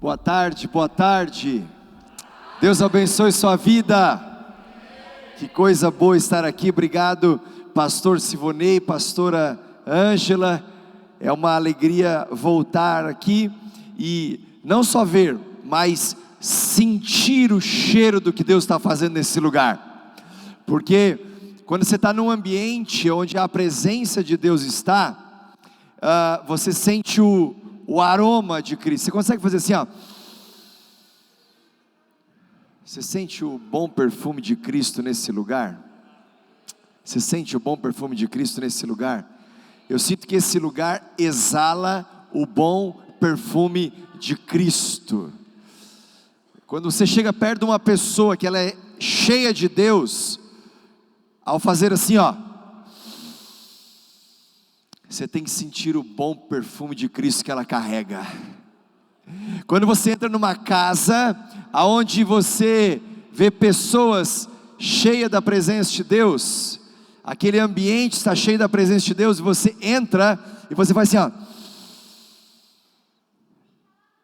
Boa tarde, boa tarde. Deus abençoe sua vida. Que coisa boa estar aqui. Obrigado, pastor Sivonei, pastora Ângela. É uma alegria voltar aqui e não só ver, mas sentir o cheiro do que Deus está fazendo nesse lugar. Porque quando você está num ambiente onde a presença de Deus está, você sente o aroma de Cristo. Você consegue fazer assim, ó. Você sente o bom perfume de Cristo nesse lugar? Você sente o bom perfume de Cristo nesse lugar? Eu sinto que esse lugar exala o bom perfume de Cristo. Quando você chega perto de uma pessoa que ela é cheia de Deus, ao fazer assim, ó, você tem que sentir o bom perfume de Cristo que ela carrega. Quando você entra numa casa, aonde você vê pessoas cheias da presença de Deus, aquele ambiente está cheio da presença de Deus, e você entra, e você faz assim, ó,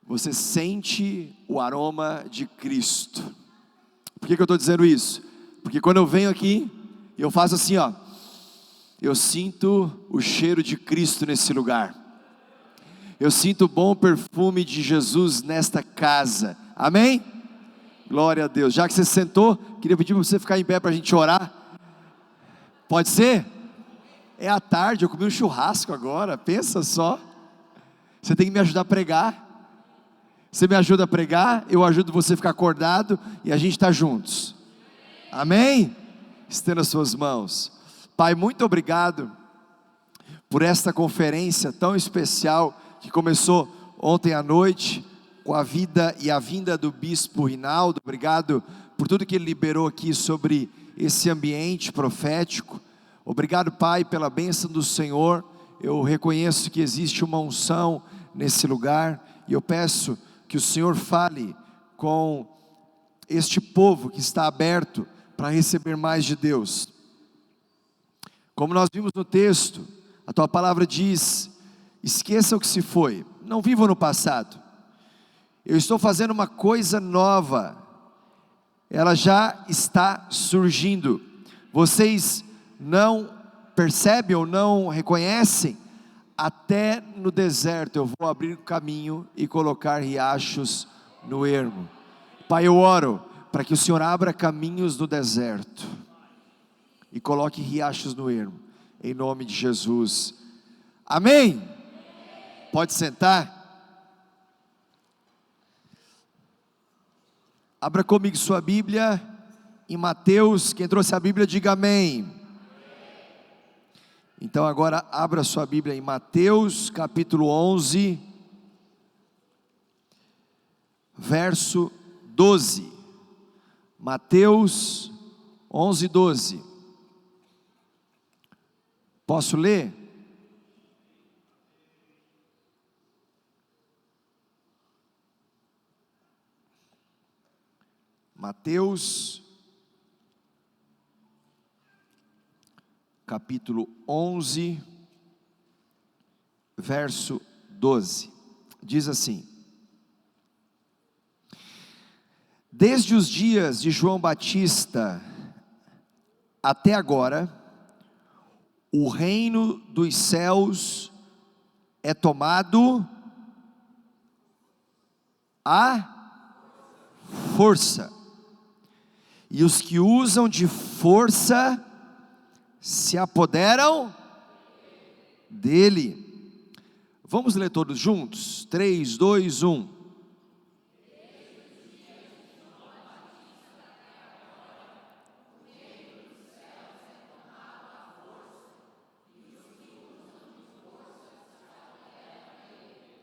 você sente o aroma de Cristo. Por que eu estou dizendo isso? Porque quando eu venho aqui, eu faço assim, ó, eu sinto o cheiro de Cristo nesse lugar. Eu sinto o bom perfume de Jesus nesta casa. Amém? Glória a Deus. Já que você sentou, queria pedir para você ficar em pé para a gente orar. Pode ser? É à tarde, eu comi um churrasco agora. Pensa só. Você tem que me ajudar a pregar. Você me ajuda a pregar, eu ajudo você a ficar acordado e a gente está juntos. Amém? Estenda as suas mãos. Pai, muito obrigado por esta conferência tão especial que começou ontem à noite com a vida e a vinda do Bispo Rinaldo. Obrigado por tudo que ele liberou aqui sobre esse ambiente profético. Obrigado, Pai, pela bênção do Senhor. Eu reconheço que existe uma unção nesse lugar e eu peço que o Senhor fale com este povo que está aberto para receber mais de Deus. Como nós vimos no texto, a tua palavra diz: esqueça o que se foi, não viva no passado. Eu estou fazendo uma coisa nova, ela já está surgindo. Vocês não percebem ou não reconhecem? Até no deserto eu vou abrir caminho e colocar riachos no ermo. Pai, eu oro para que o Senhor abra caminhos no deserto e coloque riachos no ermo, em nome de Jesus. Amém? Pode sentar. Abra comigo sua Bíblia em Mateus. Quem trouxe a Bíblia, diga amém. Então agora abra sua Bíblia em Mateus capítulo 11, verso 12. Mateus 11, 12. Posso ler? Mateus capítulo 11, verso 12, diz assim: desde os dias de João Batista até agora, o reino dos céus é tomado à força, e os que usam de força se apoderam dele. Vamos ler todos juntos? 3, 2, 1.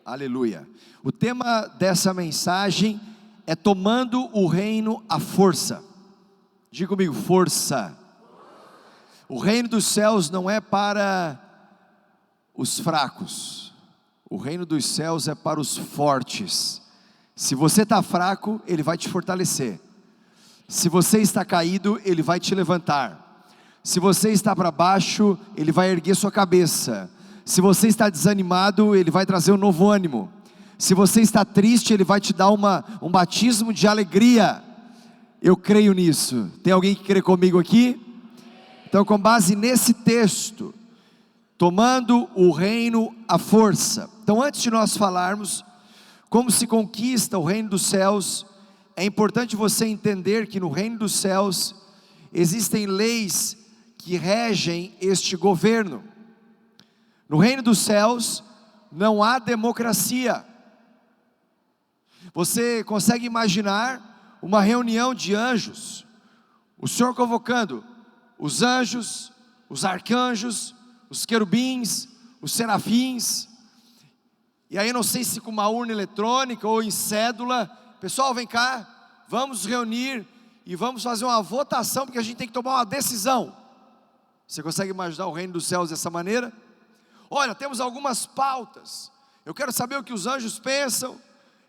Aleluia. O tema dessa mensagem é tomando o reino à força. Diga comigo, força. O reino dos céus não é para os fracos. O reino dos céus é para os fortes. Se você está fraco, Ele vai te fortalecer. Se você está caído, Ele vai te levantar. Se você está para baixo, Ele vai erguer sua cabeça. Se você está desanimado, Ele vai trazer um novo ânimo. Se você está triste, Ele vai te dar um batismo de alegria. Eu creio nisso. Tem alguém que crê comigo aqui? Então, com base nesse texto, tomando o reino à força. Então, antes de nós falarmos como se conquista o reino dos céus, é importante você entender que no reino dos céus existem leis que regem este governo. No reino dos céus não há democracia. Você consegue imaginar uma reunião de anjos, o Senhor convocando os anjos, os arcanjos, os querubins, os serafins, e aí não sei se com uma urna eletrônica ou em cédula: pessoal, vem cá, vamos reunir e vamos fazer uma votação, porque a gente tem que tomar uma decisão. Você consegue imaginar o reino dos céus dessa maneira? Olha, temos algumas pautas, eu quero saber o que os anjos pensam,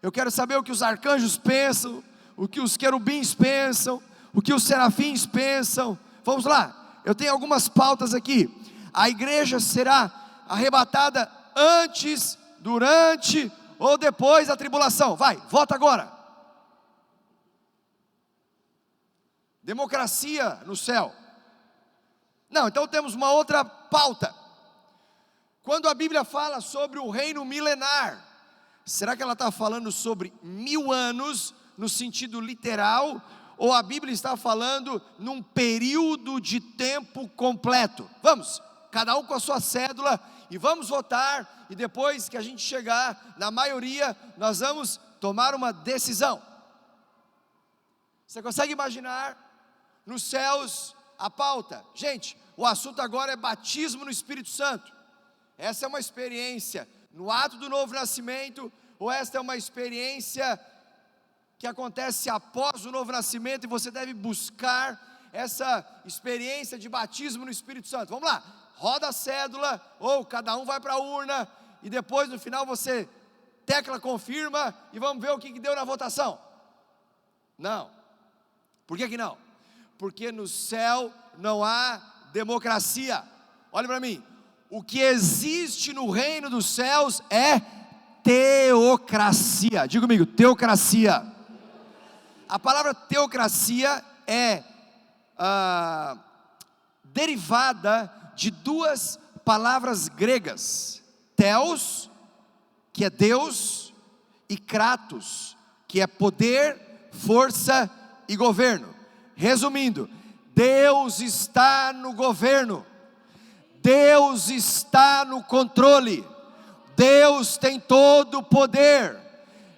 eu quero saber o que os arcanjos pensam, o que os querubins pensam, o que os serafins pensam. Vamos lá, eu tenho algumas pautas aqui. A igreja será arrebatada antes, durante ou depois da tribulação. Vai, vota agora. Democracia no céu. Não, então temos uma outra pauta. Quando a Bíblia fala sobre o reino milenar, será que ela está falando sobre 1000 anos no sentido literal, ou a Bíblia está falando num período de tempo completo? Vamos, cada um com a sua cédula, e vamos votar, e depois que a gente chegar na maioria, nós vamos tomar uma decisão. Você consegue imaginar nos céus a pauta? Gente, o assunto agora é batismo no Espírito Santo. Essa é uma experiência no ato do novo nascimento, ou esta é uma experiência que acontece após o novo nascimento, e você deve buscar essa experiência de batismo no Espírito Santo? Vamos lá, roda a cédula, ou cada um vai para a urna, e depois no final você tecla confirma, e vamos ver o que deu na votação. Não. Por que não? Porque no céu não há democracia. Olha para mim, o que existe no reino dos céus é teocracia. Diga comigo, teocracia. A palavra teocracia é derivada de duas palavras gregas: theos, que é Deus, e kratos, que é poder, força e governo. Resumindo, Deus está no governo, Deus está no controle, Deus tem todo o poder.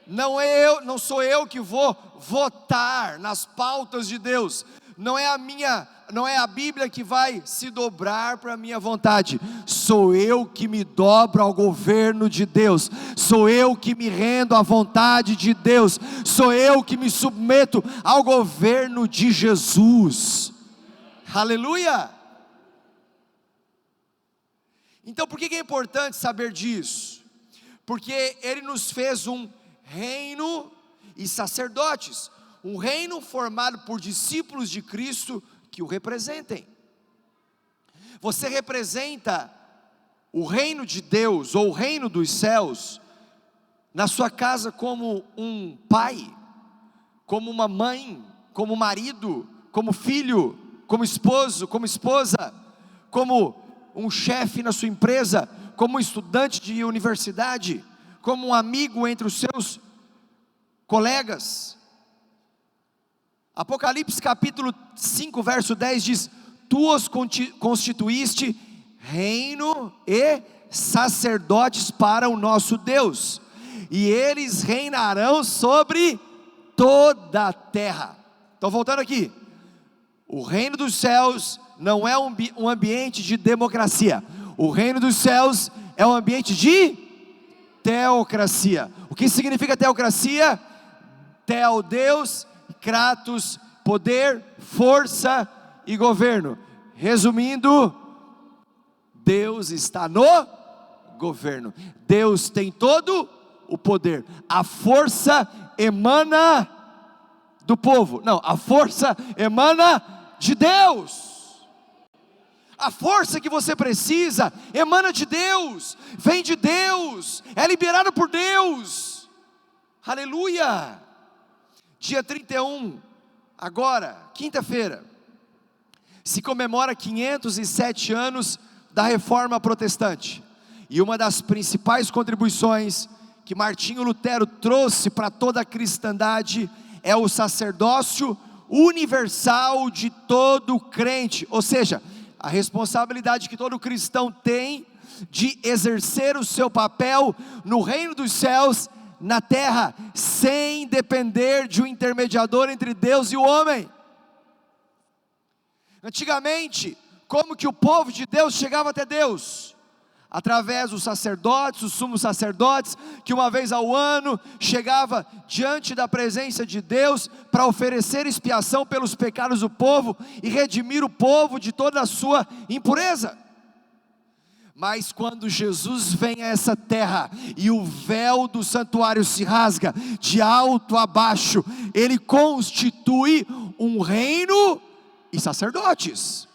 Não sou eu que vou votar nas pautas de Deus, não é a Bíblia que vai se dobrar para a minha vontade, sou eu que me dobro ao governo de Deus, sou eu que me rendo à vontade de Deus, sou eu que me submeto ao governo de Jesus. Aleluia! Então por que é importante saber disso? Porque Ele nos fez um reino e sacerdotes, um reino formado por discípulos de Cristo que o representem. Você representa o reino de Deus, ou o reino dos céus, na sua casa como um pai, como uma mãe, como marido, como filho, como esposo, como esposa, como um chefe na sua empresa, como um estudante de universidade, como um amigo entre os seus colegas. Apocalipse capítulo 5 verso 10 diz: tu os constituíste reino e sacerdotes para o nosso Deus, e eles reinarão sobre toda a terra. Então voltando aqui, o reino dos céus não é um ambiente de democracia, o reino dos céus é um ambiente de teocracia. O que significa teocracia? Teo, Deus, kratos, poder, força e governo. Resumindo, Deus está no governo, Deus tem todo o poder, a força emana do povo, não, a força emana de Deus. A força que você precisa emana de Deus, vem de Deus, é liberada por Deus. Aleluia! Dia 31, agora, quinta-feira, se comemora 507 anos da Reforma Protestante. E uma das principais contribuições que Martinho Lutero trouxe para toda a cristandade é o sacerdócio universal de todo crente, ou seja, a responsabilidade que todo cristão tem de exercer o seu papel no reino dos céus, na terra, sem depender de um intermediador entre Deus e o homem. Antigamente, como que o povo de Deus chegava até Deus? Através dos sacerdotes, os sumos sacerdotes, que uma vez ao ano chegava diante da presença de Deus para oferecer expiação pelos pecados do povo e redimir o povo de toda a sua impureza. Mas quando Jesus vem a essa terra e o véu do santuário se rasga de alto a baixo, ele constitui um reino e sacerdotes.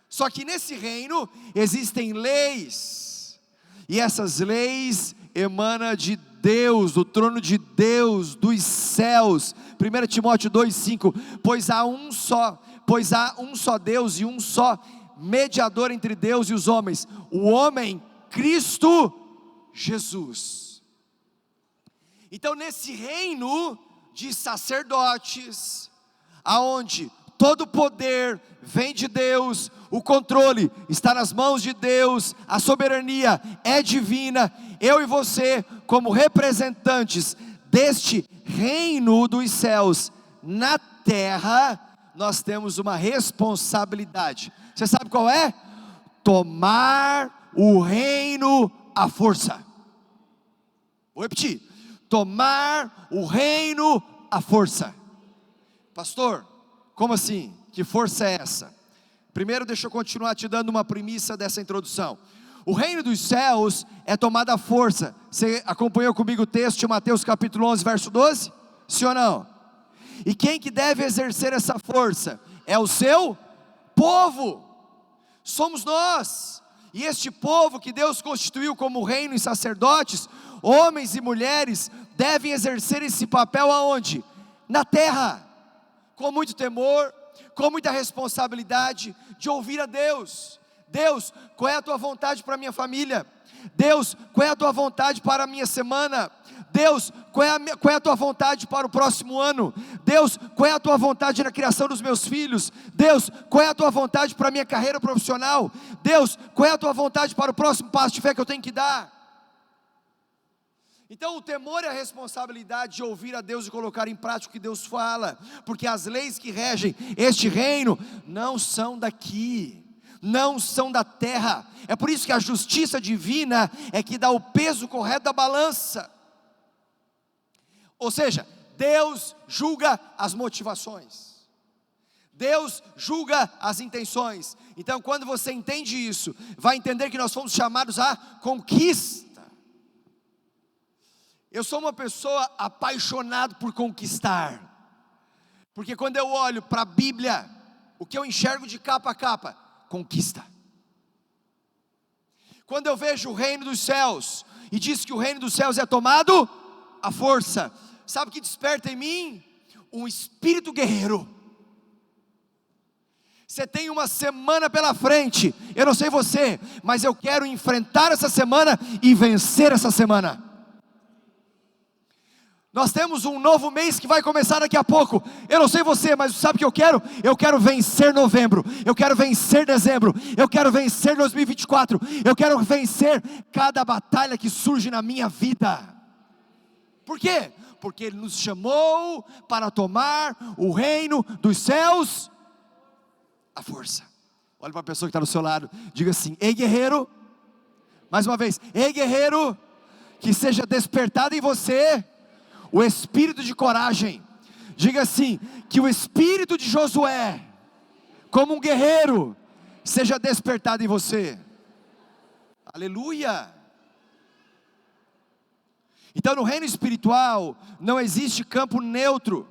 Só que nesse reino existem leis, e essas leis emanam de Deus, do trono de Deus, dos céus. 1 Timóteo 2,5, pois há um só Deus e um só mediador entre Deus e os homens, o homem Cristo Jesus. Então nesse reino de sacerdotes, aonde todo o poder vem de Deus, o controle está nas mãos de Deus, a soberania é divina, eu e você, como representantes deste reino dos céus na terra, nós temos uma responsabilidade. Você sabe qual é? Tomar o reino à força. Vou repetir: tomar o reino à força. Pastor, como assim? Que força é essa? Primeiro, deixa eu continuar te dando uma premissa dessa introdução. O reino dos céus é tomado à força. Você acompanhou comigo o texto de Mateus capítulo 11, verso 12? Sim ou não? E quem que deve exercer essa força? É o seu povo. Somos nós. E este povo que Deus constituiu como reino e sacerdotes, homens e mulheres, devem exercer esse papel aonde? Na terra, com muito temor, com muita responsabilidade de ouvir a Deus. Deus, qual é a tua vontade para a minha família? Deus, qual é a tua vontade para a minha semana? Deus, qual é a tua vontade para o próximo ano? Deus, qual é a tua vontade na criação dos meus filhos? Deus, qual é a tua vontade para a minha carreira profissional? Deus, qual é a tua vontade para o próximo passo de fé que eu tenho que dar? Então o temor e a responsabilidade de ouvir a Deus e colocar em prática o que Deus fala, porque as leis que regem este reino não são daqui, não são da terra. É por isso que a justiça divina é que dá o peso correto da balança. Ou seja, Deus julga as motivações, Deus julga as intenções. Então quando você entende isso, vai entender que nós fomos chamados à conquista. Eu sou uma pessoa apaixonada por conquistar, porque quando eu olho para a Bíblia, o que eu enxergo de capa a capa? Conquista. Quando eu vejo o reino dos céus, e diz que o reino dos céus é tomado à força, sabe o que desperta em mim? Um espírito guerreiro. Você tem uma semana pela frente, eu não sei você, mas eu quero enfrentar essa semana e vencer essa semana. Nós temos um novo mês que vai começar daqui a pouco. Eu não sei você, mas sabe o que eu quero? Eu quero vencer novembro, eu quero vencer dezembro, eu quero vencer 2024, eu quero vencer cada batalha que surge na minha vida. Por quê? Porque Ele nos chamou para tomar o reino dos céus à força. Olha para a pessoa que está do seu lado, diga assim: ei guerreiro, mais uma vez, ei guerreiro, que seja despertado em você o espírito de coragem. Diga assim: que o espírito de Josué, como um guerreiro, seja despertado em você. Aleluia. Então no reino espiritual não existe campo neutro.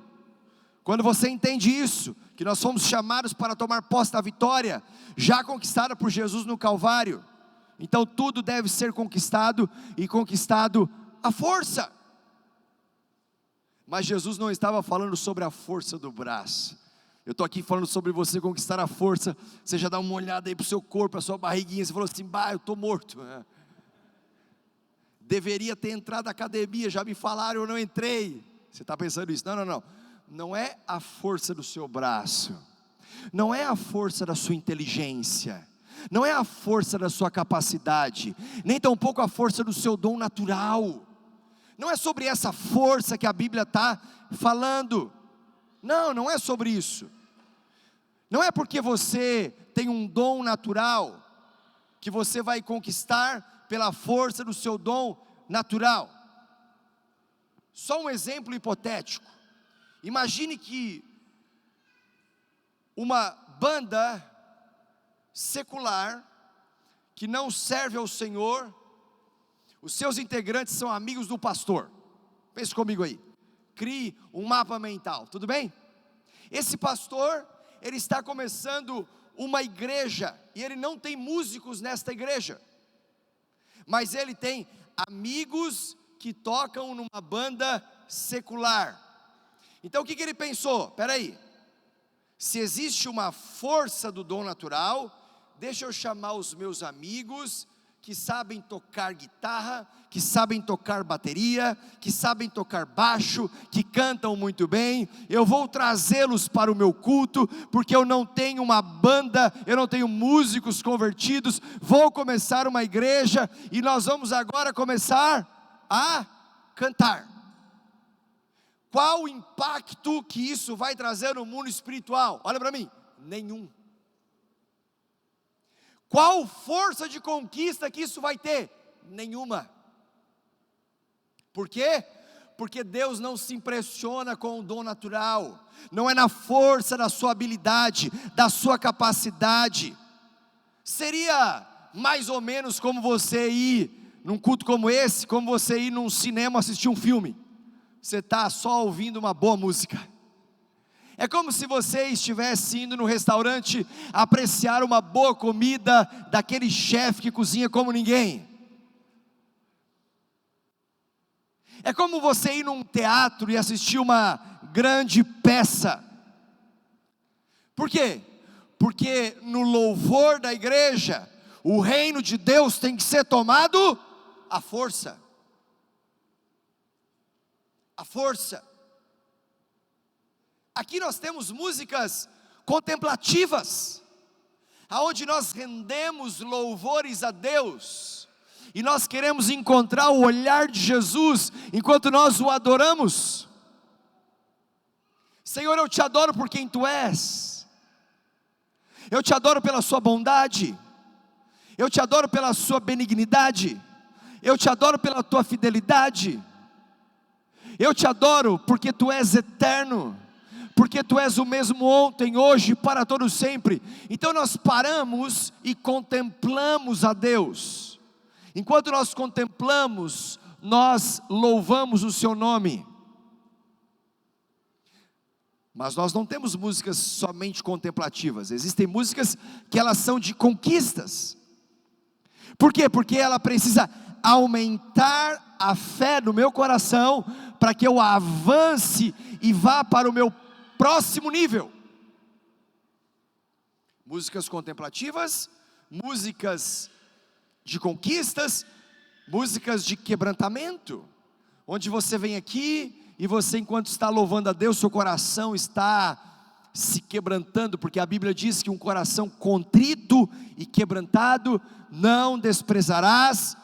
Quando você entende isso, que nós fomos chamados para tomar posse da vitória já conquistada por Jesus no Calvário, então tudo deve ser conquistado, e conquistado à força. Mas Jesus não estava falando sobre a força do braço. Eu estou aqui falando sobre você conquistar a força. Você já dá uma olhada aí para o seu corpo, para a sua barriguinha. Você falou assim, bah, eu estou morto. Deveria ter entrado na academia, já me falaram, eu não entrei. Você está pensando isso? Não. Não é a força do seu braço. Não é a força da sua inteligência. Não é a força da sua capacidade. Nem tampouco a força do seu dom natural. Não é sobre essa força que a Bíblia está falando. Não é sobre isso. Não é porque você tem um dom natural que você vai conquistar pela força do seu dom natural. Só um exemplo hipotético. Imagine que uma banda secular que não serve ao Senhor, os seus integrantes são amigos do pastor. Pense comigo aí. Crie um mapa mental, tudo bem? Esse pastor, ele está começando uma igreja, e ele não tem músicos nesta igreja, mas ele tem amigos que tocam numa banda secular. Então o que ele pensou? Espera aí, se existe uma força do dom natural, deixa eu chamar os meus amigos que sabem tocar guitarra, que sabem tocar bateria, que sabem tocar baixo, que cantam muito bem. Eu vou trazê-los para o meu culto, porque eu não tenho uma banda, eu não tenho músicos convertidos. Vou começar uma igreja e nós vamos agora começar a cantar. Qual o impacto que isso vai trazer no mundo espiritual? Olha para mim, nenhum. Qual força de conquista que isso vai ter? Nenhuma. Por quê? Porque Deus não se impressiona com o dom natural. Não é na força da sua habilidade, da sua capacidade. Seria mais ou menos como você ir num culto como esse, como você ir num cinema assistir um filme. Você está só ouvindo uma boa música. É como se você estivesse indo no restaurante apreciar uma boa comida daquele chefe que cozinha como ninguém. É como você ir num teatro e assistir uma grande peça. Por quê? Porque no louvor da igreja, o reino de Deus tem que ser tomado à força. A força. Aqui nós temos músicas contemplativas, aonde nós rendemos louvores a Deus, e nós queremos encontrar o olhar de Jesus, enquanto nós o adoramos. Senhor, eu te adoro por quem Tu és, eu te adoro pela Sua bondade, eu te adoro pela Sua benignidade, eu te adoro pela Tua fidelidade, eu te adoro porque Tu és eterno, porque Tu és o mesmo ontem, hoje, para todo sempre. Então nós paramos e contemplamos a Deus. Enquanto nós contemplamos, nós louvamos o Seu nome. Mas nós não temos músicas somente contemplativas. Existem músicas que elas são de conquistas. Por quê? Porque ela precisa aumentar a fé no meu coração, para que eu avance e vá para o meu próximo nível. Músicas contemplativas, músicas de conquistas, músicas de quebrantamento, onde você vem aqui e você, enquanto está louvando a Deus, seu coração está se quebrantando, porque a Bíblia diz que um coração contrito e quebrantado não desprezarás,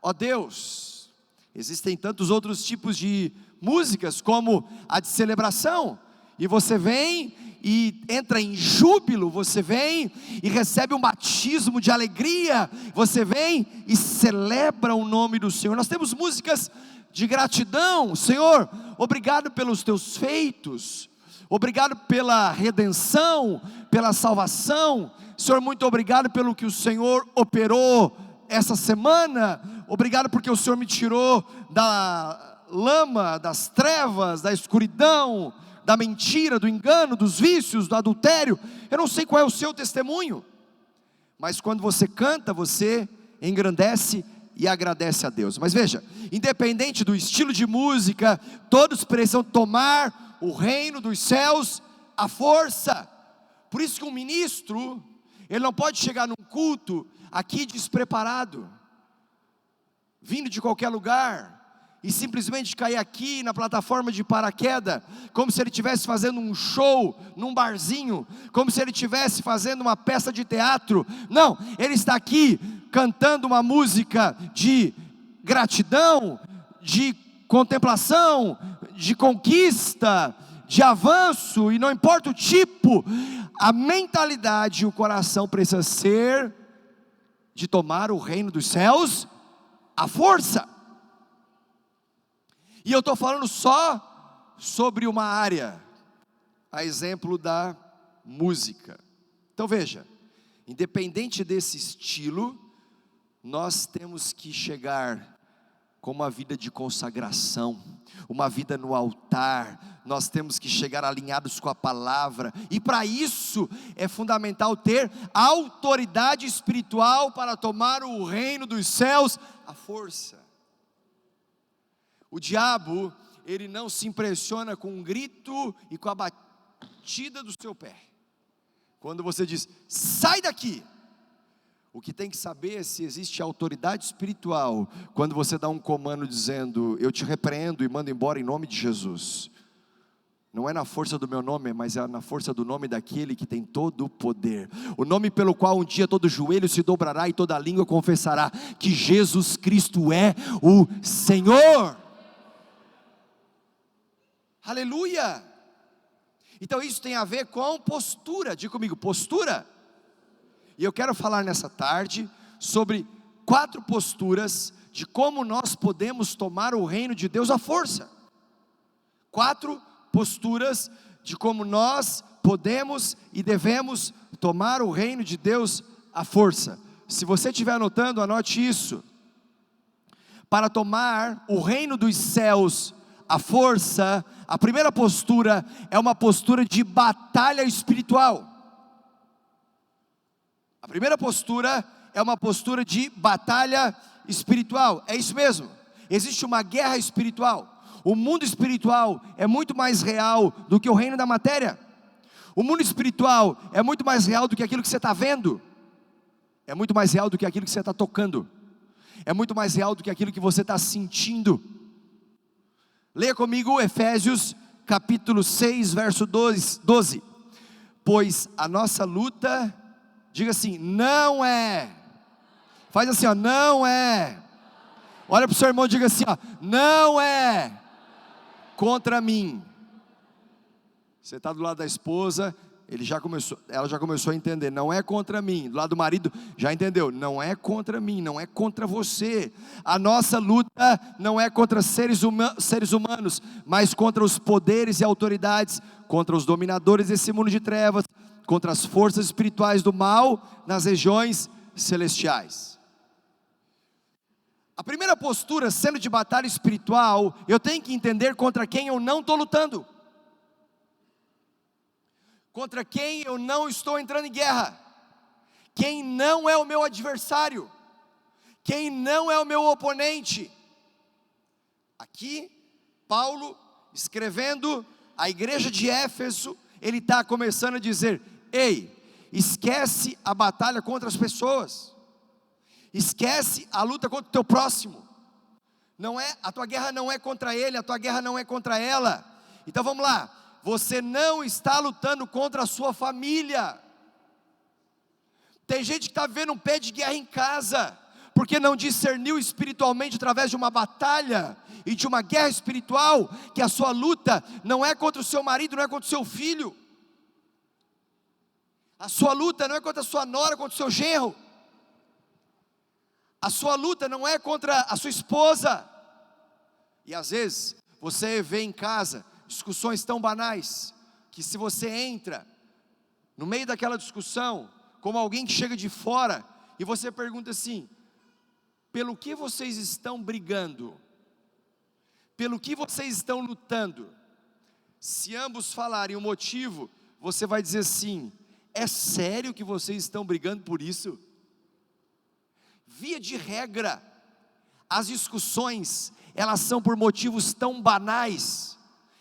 ó Deus. Existem tantos outros tipos de músicas, como a de celebração, e você vem e entra em júbilo, você vem e recebe um batismo de alegria, você vem e celebra o nome do Senhor. Nós temos músicas de gratidão. Senhor, obrigado pelos Teus feitos, obrigado pela redenção, pela salvação. Senhor, muito obrigado pelo que o Senhor operou essa semana. Obrigado porque o Senhor me tirou da lama, das trevas, da escuridão, da mentira, do engano, dos vícios, do adultério. Eu não sei qual é o seu testemunho, mas quando você canta, você engrandece e agradece a Deus. Mas veja, independente do estilo de música, todos precisam tomar o reino dos céus à força. Por isso que um ministro, ele não pode chegar num culto aqui despreparado, vindo de qualquer lugar, e simplesmente cair aqui na plataforma de paraquedas, como se ele estivesse fazendo um show num barzinho, como se ele estivesse fazendo uma peça de teatro. Não, ele está aqui cantando uma música de gratidão, de contemplação, de conquista, de avanço, e não importa o tipo, a mentalidade e o coração precisa ser de tomar o reino dos céus à força. E eu estou falando só sobre uma área, a exemplo da música. Então veja, independente desse estilo, nós temos que chegar com uma vida de consagração, uma vida no altar. Nós temos que chegar alinhados com a palavra, e para isso é fundamental ter autoridade espiritual para tomar o reino dos céus à força. O diabo, ele não se impressiona com um grito e com a batida do seu pé. Quando você diz, sai daqui, o que tem que saber é se existe autoridade espiritual, quando você dá um comando dizendo, eu te repreendo e mando embora em nome de Jesus. Não é na força do meu nome, mas é na força do nome daquele que tem todo o poder. O nome pelo qual um dia todo joelho se dobrará e toda língua confessará que Jesus Cristo é o Senhor. Aleluia! Então isso tem a ver com postura. Diga comigo, postura. E eu quero falar nessa tarde sobre 4 posturas de como nós podemos tomar o reino de Deus à força. 4 posturas de como nós podemos e devemos tomar o reino de Deus à força. Se você estiver anotando, anote isso. Para tomar o reino dos céus à força, a primeira postura é uma postura de batalha espiritual. A primeira postura é uma postura de batalha espiritual. É isso mesmo, existe uma guerra espiritual. O mundo espiritual é muito mais real do que o reino da matéria. O mundo espiritual é muito mais real do que aquilo que você está vendo. É muito mais real do que aquilo que você está tocando. É muito mais real do que aquilo que você está sentindo. Leia comigo Efésios capítulo 6, verso 12. Pois a nossa luta, diga assim, não é. Faz assim, ó, não é. Olha para o seu irmão e diga assim, ó, não é contra mim. Você está do lado da esposa, ela já começou a entender, não é contra mim. Do lado do marido, já entendeu, não é contra mim, não é contra você. A nossa luta não é contra seres humanos, mas contra os poderes e autoridades, contra os dominadores desse mundo de trevas, contra as forças espirituais do mal nas regiões celestiais. A primeira postura, sendo de batalha espiritual, eu tenho que entender contra quem eu não estou lutando, contra quem eu não estou entrando em guerra, quem não é o meu adversário, quem não é o meu oponente. Aqui, Paulo, escrevendo à igreja de Éfeso, ele está começando a dizer, ei, esquece a batalha contra as pessoas, esquece a luta contra o teu próximo, a tua guerra não é contra ele, a tua guerra não é contra ela. Então vamos lá, você não está lutando contra a sua família. Tem gente que está vendo um pé de guerra em casa, porque não discerniu espiritualmente através de uma batalha e de uma guerra espiritual, que a sua luta não é contra o seu marido, não é contra o seu filho, a sua luta não é contra a sua nora, contra o seu genro, a sua luta não é contra a sua esposa. E às vezes você vê em casa discussões tão banais, que se você entra no meio daquela discussão, como alguém que chega de fora, e você pergunta assim, pelo que vocês estão brigando? Pelo que vocês estão lutando? Se ambos falarem o motivo, você vai dizer assim, é sério que vocês estão brigando por isso? Via de regra, As discussões, elas são por motivos tão banais,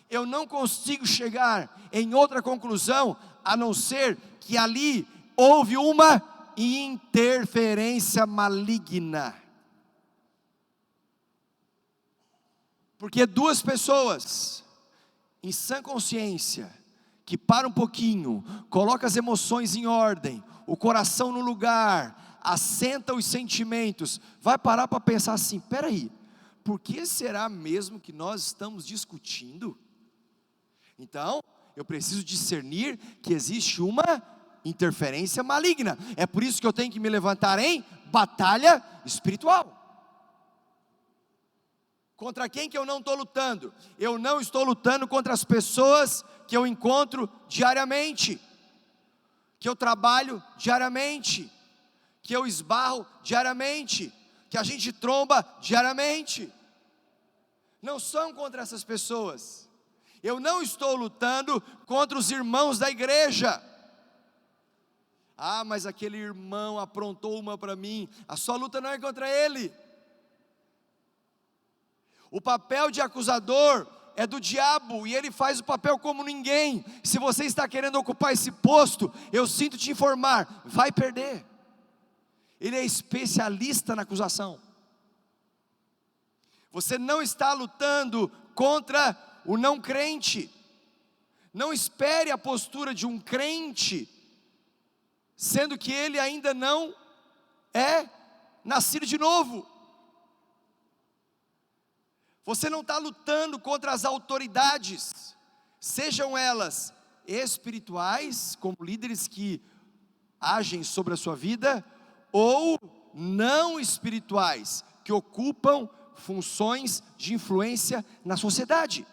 eu não consigo chegar em outra conclusão, a não ser que ali houve uma interferência maligna. Porque duas pessoas, em sã consciência, que para um pouquinho, coloca as emoções em ordem, o coração no lugar, assenta os sentimentos, vai parar para pensar assim: peraí, por que será mesmo que nós estamos discutindo? Então, eu preciso discernir que existe uma interferência maligna. É por isso que eu tenho que me levantar em batalha espiritual. Contra quem que eu não estou lutando? Eu não estou lutando contra as pessoas que eu encontro diariamente, que eu trabalho diariamente, que eu esbarro diariamente, que a gente tromba diariamente. Não são contra essas pessoas. Eu não estou lutando contra os irmãos da igreja. Ah, mas aquele irmão aprontou uma para mim. A sua luta não é contra ele. O papel de acusador é do diabo, e ele faz o papel como ninguém. Se você está querendo ocupar esse posto, eu sinto te informar, vai perder. Ele é especialista na acusação. Você não está lutando contra o não crente. Não espere a postura de um crente, sendo que ele ainda não é nascido de novo. Você não está lutando contra as autoridades, sejam elas espirituais, como líderes que agem sobre a sua vida, ou não espirituais, que ocupam funções de influência na sociedade.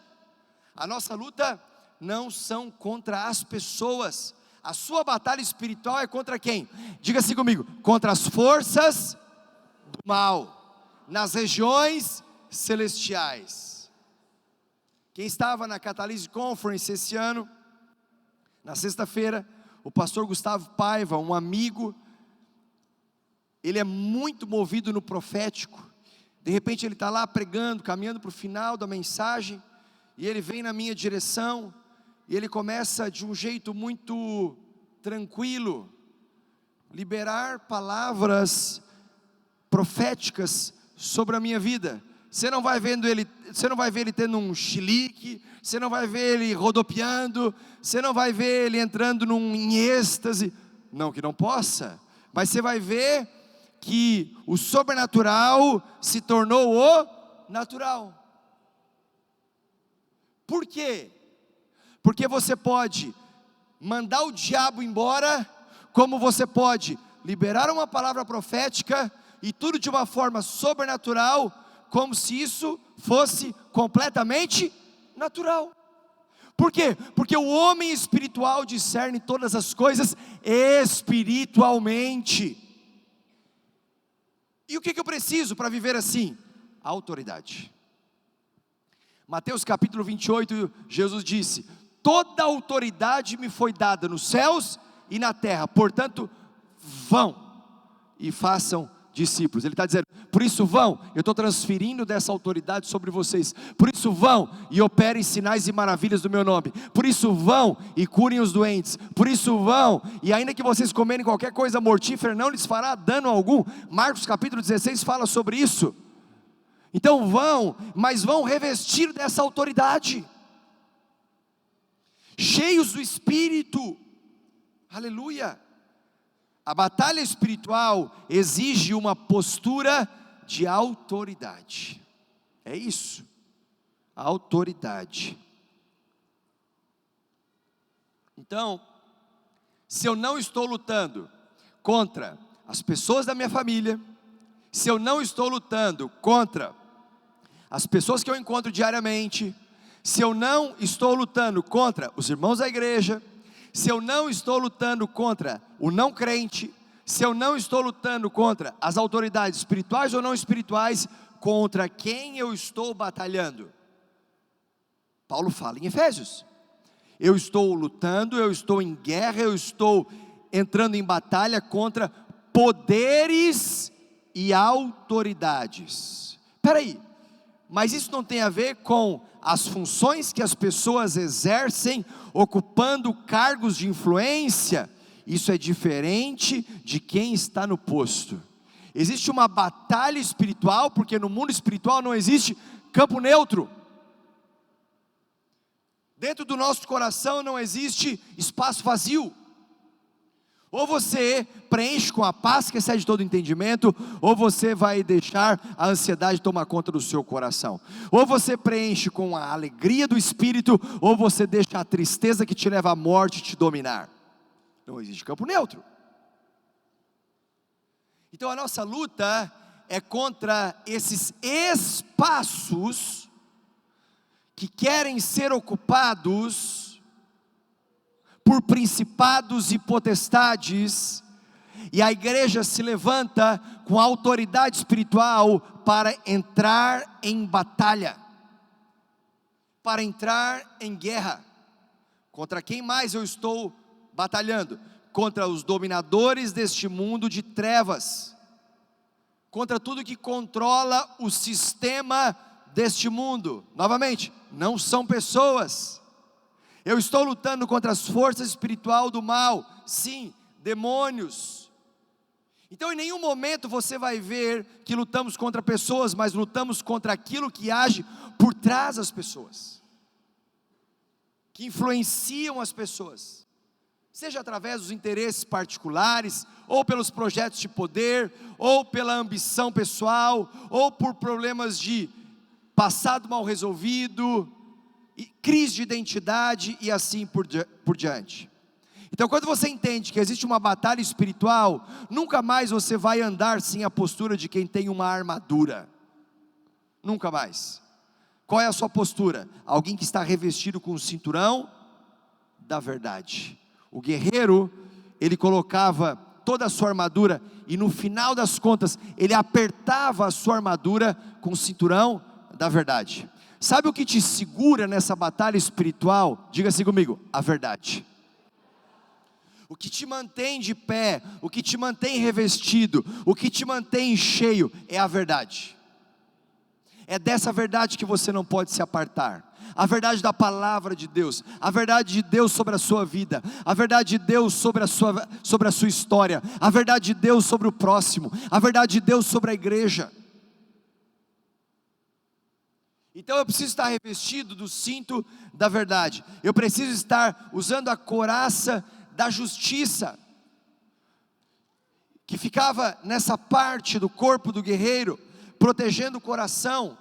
A nossa luta não são contra as pessoas. A sua batalha espiritual é contra quem? Diga assim comigo: contra as forças do mal, nas regiões celestiais. Quem estava na Catalyst Conference esse ano, na sexta-feira, o pastor Gustavo Paiva, um amigo, ele é muito movido no profético. De repente ele está lá pregando, caminhando para o final da mensagem, e ele vem na minha direção, e ele começa de um jeito muito tranquilo, liberar palavras proféticas sobre a minha vida. Você não vai ver ele tendo um chilique, você não vai ver ele rodopiando, você não vai ver ele entrando em êxtase, não que não possa, mas você vai ver que o sobrenatural se tornou o natural. Por quê? Porque você pode mandar o diabo embora, como você pode liberar uma palavra profética, e tudo de uma forma sobrenatural, como se isso fosse completamente natural. Por quê? Porque o homem espiritual discerne todas as coisas espiritualmente. E o que eu preciso para viver assim? Autoridade. Mateus capítulo 28, Jesus disse: toda autoridade me foi dada nos céus e na terra, portanto, vão e façam discípulos. Ele está dizendo: por isso vão, eu estou transferindo dessa autoridade sobre vocês. Por isso vão e operem sinais e maravilhas do meu nome. Por isso vão e curem os doentes. Por isso vão, e ainda que vocês comerem qualquer coisa mortífera, não lhes fará dano algum. Marcos capítulo 16 fala sobre isso. Então vão, mas vão revestir dessa autoridade, cheios do Espírito. Aleluia. A batalha espiritual exige uma postura de autoridade. É isso, a autoridade. Então, se eu não estou lutando contra as pessoas da minha família, se eu não estou lutando contra as pessoas que eu encontro diariamente, se eu não estou lutando contra os irmãos da igreja, se eu não estou lutando contra o não crente, se eu não estou lutando contra as autoridades espirituais ou não espirituais, contra quem eu estou batalhando? Paulo fala em Efésios: eu estou lutando, eu estou em guerra, eu estou entrando em batalha contra poderes e autoridades. Peraí, mas isso não tem a ver com as funções que as pessoas exercem, ocupando cargos de influência? Isso é diferente de quem está no posto. Existe uma batalha espiritual, porque no mundo espiritual não existe campo neutro. Dentro do nosso coração não existe espaço vazio. Ou você preenche com a paz que excede todo entendimento, ou você vai deixar a ansiedade tomar conta do seu coração. Ou você preenche com a alegria do Espírito, ou você deixa a tristeza que te leva à morte te dominar. Não existe campo neutro. Então a nossa luta é contra esses espaços que querem ser ocupados por principados e potestades, e a igreja se levanta com autoridade espiritual para entrar em batalha, para entrar em guerra. Contra quem mais eu estou batalhando? Contra os dominadores deste mundo de trevas, contra tudo que controla o sistema deste mundo. Novamente, não são pessoas. Eu estou lutando contra as forças espirituais do mal, sim, demônios. Então em nenhum momento você vai ver que lutamos contra pessoas, mas lutamos contra aquilo que age por trás das pessoas, que influenciam as pessoas, seja através dos interesses particulares, ou pelos projetos de poder, ou pela ambição pessoal, ou por problemas de passado mal resolvido, crise de identidade e assim por diante. Então quando você entende que existe uma batalha espiritual, nunca mais você vai andar sem a postura de quem tem uma armadura. Nunca mais. Qual é a sua postura? Alguém que está revestido com o cinturão da verdade. O guerreiro, ele colocava toda a sua armadura, e no final das contas, ele apertava a sua armadura com o cinturão da verdade. Sabe o que te segura nessa batalha espiritual? Diga assim comigo: a verdade. O que te mantém de pé, o que te mantém revestido, o que te mantém cheio, é a verdade. É dessa verdade que você não pode se apartar. A verdade da palavra de Deus, a verdade de Deus sobre a sua vida, a verdade de Deus sobre a sua história, a verdade de Deus sobre o próximo, a verdade de Deus sobre a igreja. Então eu preciso estar revestido do cinto da verdade, eu preciso estar usando a couraça da justiça, que ficava nessa parte do corpo do guerreiro, protegendo o coração,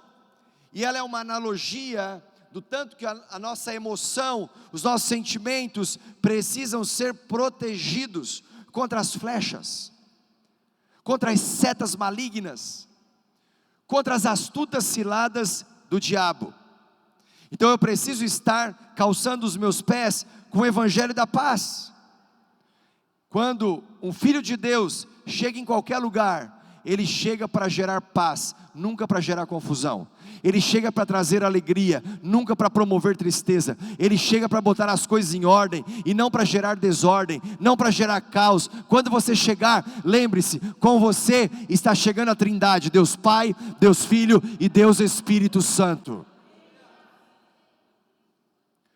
e ela é uma analogia do tanto que a nossa emoção, os nossos sentimentos precisam ser protegidos contra as flechas, contra as setas malignas, contra as astutas ciladas do diabo. Então eu preciso estar calçando os meus pés com o evangelho da paz. Quando um filho de Deus chega em qualquer lugar, ele chega para gerar paz, nunca para gerar confusão. Ele chega para trazer alegria, nunca para promover tristeza. Ele chega para botar as coisas em ordem, e não para gerar desordem, não para gerar caos. Quando você chegar, lembre-se, com você está chegando a Trindade, Deus Pai, Deus Filho e Deus Espírito Santo.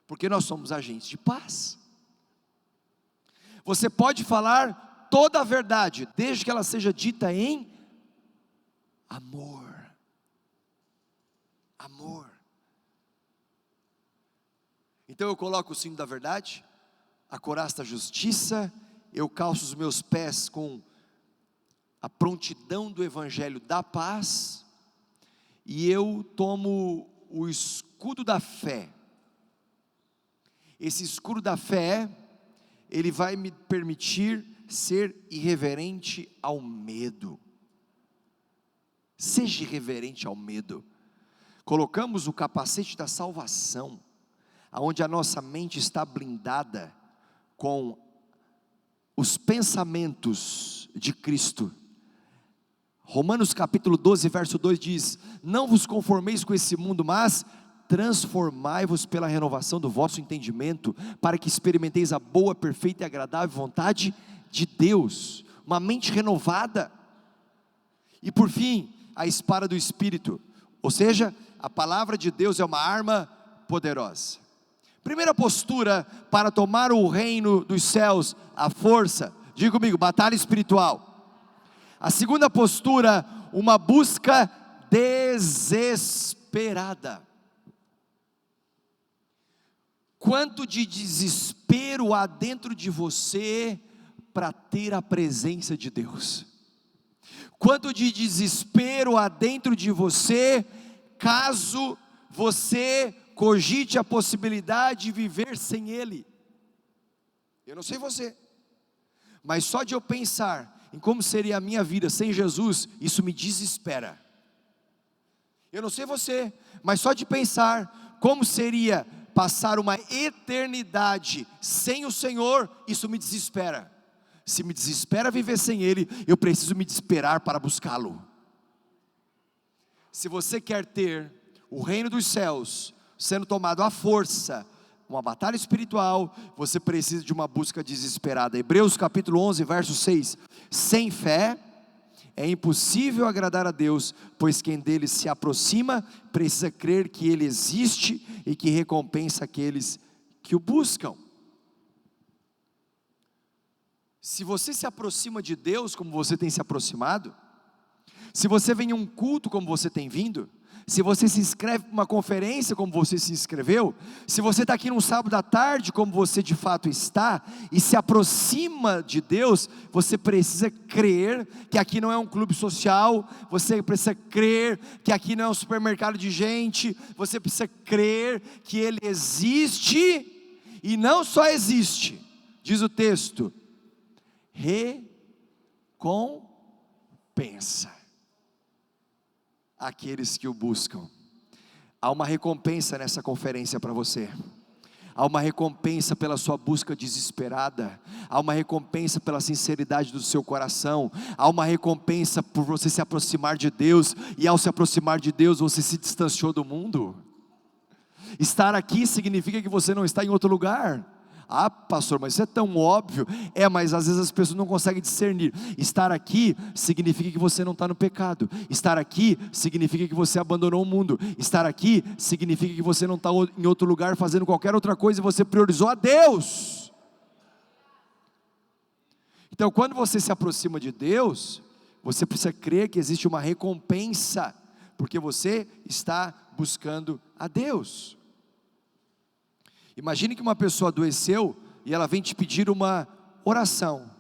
Porque nós somos agentes de paz. Você pode falar toda a verdade, desde que ela seja dita em amor. Amor. Então eu coloco o cinto da verdade, a couraça da justiça, eu calço os meus pés com a prontidão do evangelho da paz, e eu tomo o escudo da fé. Esse escudo da fé, ele vai me permitir ser irreverente ao medo. Seja irreverente ao medo. Colocamos o capacete da salvação, aonde a nossa mente está blindada com os pensamentos de Cristo. Romanos capítulo 12, verso 2 diz: não vos conformeis com esse mundo, mas transformai-vos pela renovação do vosso entendimento, para que experimenteis a boa, perfeita e agradável vontade de Deus. Uma mente renovada. E por fim, a espada do Espírito, Ou seja, a palavra de Deus é uma arma poderosa. Primeira postura para tomar o reino dos céus, a força. Diga comigo, batalha espiritual. A segunda postura, uma busca desesperada. Quanto de desespero há dentro de você para ter a presença de Deus? Quanto de desespero há dentro de você, caso você cogite a possibilidade de viver sem Ele? Eu não sei você, mas só de eu pensar em como seria a minha vida sem Jesus, isso me desespera. Eu não sei você, mas só de pensar como seria passar uma eternidade sem o Senhor, isso me desespera. Se me desespera viver sem Ele, eu preciso me desesperar para buscá-lo. Se você quer ter o reino dos céus sendo tomado à força, uma batalha espiritual, você precisa de uma busca desesperada. Hebreus capítulo 11, verso 6. Sem fé é impossível agradar a Deus, pois quem dele se aproxima, precisa crer que Ele existe e que recompensa aqueles que o buscam. Se você se aproxima de Deus como você tem se aproximado, se você vem em um culto como você tem vindo, se você se inscreve para uma conferência como você se inscreveu, se você está aqui num sábado à tarde como você de fato está, e se aproxima de Deus, você precisa crer que aqui não é um clube social, você precisa crer que aqui não é um supermercado de gente, você precisa crer que Ele existe, e não só existe, diz o texto, recompensa aqueles que o buscam. Há uma recompensa nessa conferência para você. Há uma recompensa pela sua busca desesperada. Há uma recompensa pela sinceridade do seu coração. Há uma recompensa por você se aproximar de Deus. E ao se aproximar de Deus, você se distanciou do mundo. Estar aqui significa que você não está em outro lugar. Ah, pastor, mas isso é tão óbvio. Mas às vezes as pessoas não conseguem discernir. Estar aqui significa que você não está no pecado. Estar aqui significa que você abandonou o mundo. Estar aqui significa que você não está em outro lugar fazendo qualquer outra coisa e você priorizou a Deus. Então, quando você se aproxima de Deus, você precisa crer que existe uma recompensa, porque você está buscando a Deus. Imagine que uma pessoa adoeceu e ela vem te pedir uma oração.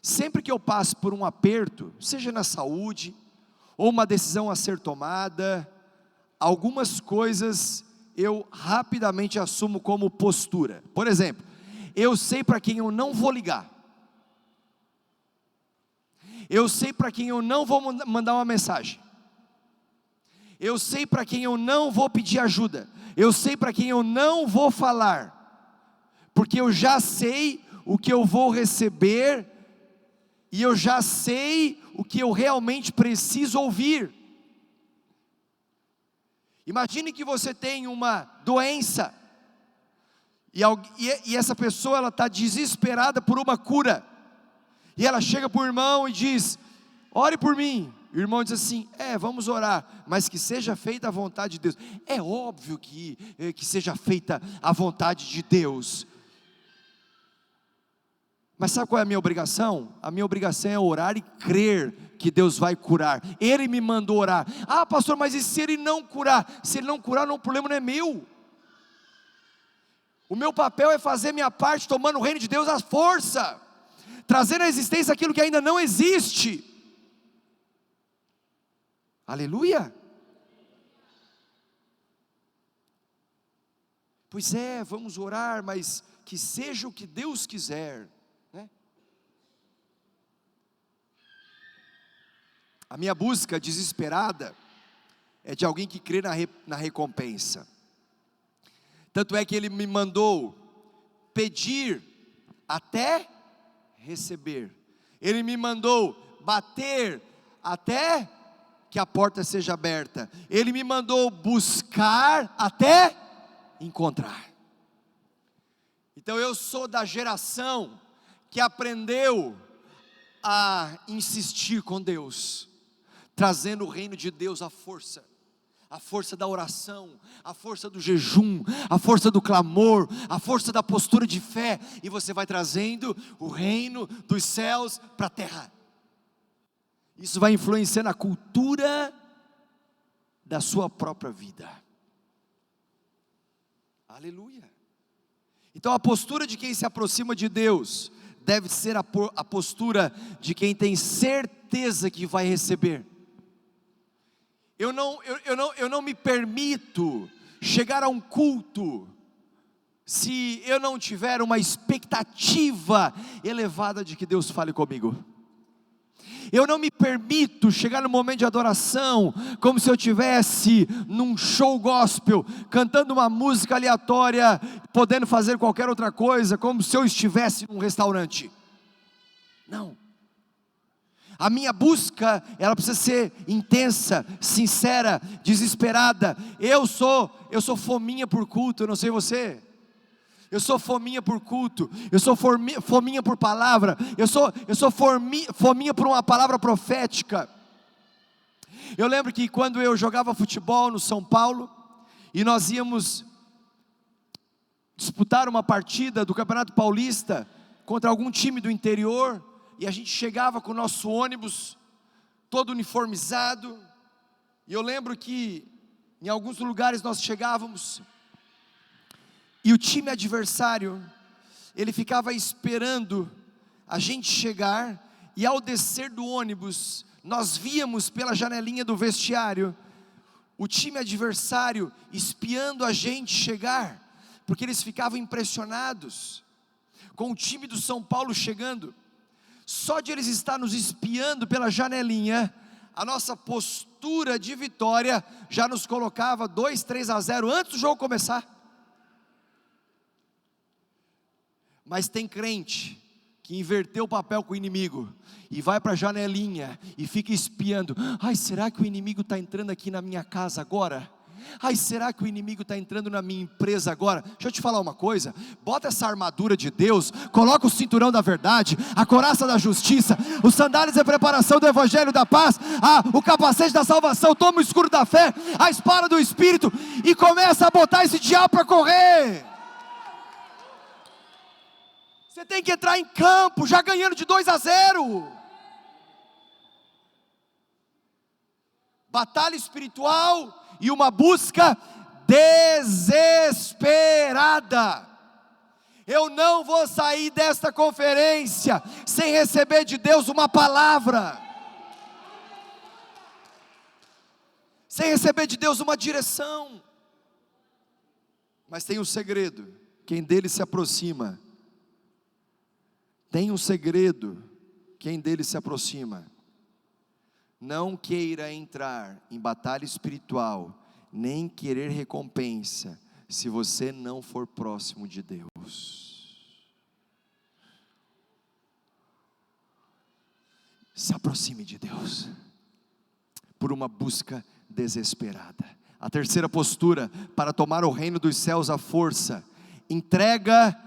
Sempre que eu passo por um aperto, seja na saúde, ou uma decisão a ser tomada, algumas coisas eu rapidamente assumo como postura. Por exemplo, eu sei para quem eu não vou ligar. Eu sei para quem eu não vou mandar uma mensagem. Eu sei para quem eu não vou pedir ajuda. Eu sei para quem eu não vou falar, porque eu já sei o que eu vou receber, e eu já sei o que eu realmente preciso ouvir. Imagine que você tem uma doença, e essa pessoa ela está desesperada por uma cura, e ela chega para o irmão e diz, ore por mim. O irmão diz assim, vamos orar, mas que seja feita a vontade de Deus. É óbvio que seja feita a vontade de Deus. Mas sabe qual é a minha obrigação? A minha obrigação é orar e crer que Deus vai curar. Ele me mandou orar. Ah, pastor, mas e se Ele não curar? Se Ele não curar, o problema não é meu. O meu papel é fazer minha parte, tomando o reino de Deus à força, trazendo à existência aquilo que ainda não existe. Aleluia. Pois vamos orar, mas que seja o que Deus quiser, né? A minha busca desesperada é de alguém que crê na recompensa. Tanto é que Ele me mandou pedir até receber. Ele me mandou bater até que a porta seja aberta. Ele me mandou buscar até encontrar. Então eu sou da geração que aprendeu a insistir com Deus. trazendo o reino de Deus à força. A força da oração, a força do jejum, a força do clamor, a força da postura de fé, e você vai trazendo o reino dos céus para a terra. Isso vai influenciando a cultura da sua própria vida. Aleluia. Então a postura de quem se aproxima de Deus deve ser a postura de quem tem certeza que vai receber. Eu não me permito chegar a um culto se eu não tiver uma expectativa elevada de que Deus fale comigo. Eu não me permito chegar no momento de adoração como se eu estivesse num show gospel, cantando uma música aleatória, podendo fazer qualquer outra coisa, como se eu estivesse num restaurante. Não. A minha busca, ela precisa ser intensa, sincera, desesperada. Eu sou fominha por culto, eu não sei você. Eu sou fominha por culto, eu sou fominha por palavra, eu sou fominha por uma palavra profética. Eu lembro que quando eu jogava futebol no São Paulo, e nós íamos disputar uma partida do Campeonato Paulista, contra algum time do interior, e a gente chegava com o nosso ônibus, todo uniformizado, e eu lembro que em alguns lugares nós chegávamos, e o time adversário, ele ficava esperando a gente chegar, e ao descer do ônibus, nós víamos pela janelinha do vestiário, o time adversário espiando a gente chegar, porque eles ficavam impressionados, com o time do São Paulo chegando. Só de eles estar nos espiando pela janelinha, a nossa postura de vitória já nos colocava 2-3-0 antes do jogo começar. Mas tem crente que inverteu o papel com o inimigo e vai para a janelinha e fica espiando. Ai, será que o inimigo está entrando aqui na minha casa agora? Ai, será que o inimigo está entrando na minha empresa agora? Deixa eu te falar uma coisa, bota essa armadura de Deus, coloca o cinturão da verdade, a couraça da justiça, os sandálias da preparação do evangelho da paz, o capacete da salvação, toma o escudo da fé, a espada do Espírito, e começa a botar esse diabo para correr. Você tem que entrar em campo, já ganhando de 2-0, batalha espiritual, e uma busca desesperada. Eu não vou sair desta conferência sem receber de Deus uma palavra, sem receber de Deus uma direção. Mas tem um segredo: quem dele se aproxima. Tem um segredo: quem dele se aproxima. Não queira entrar em batalha espiritual, nem querer recompensa, se você não for próximo de Deus. Se aproxime de Deus, por uma busca desesperada. A terceira postura, para tomar o reino dos céus à força, entrega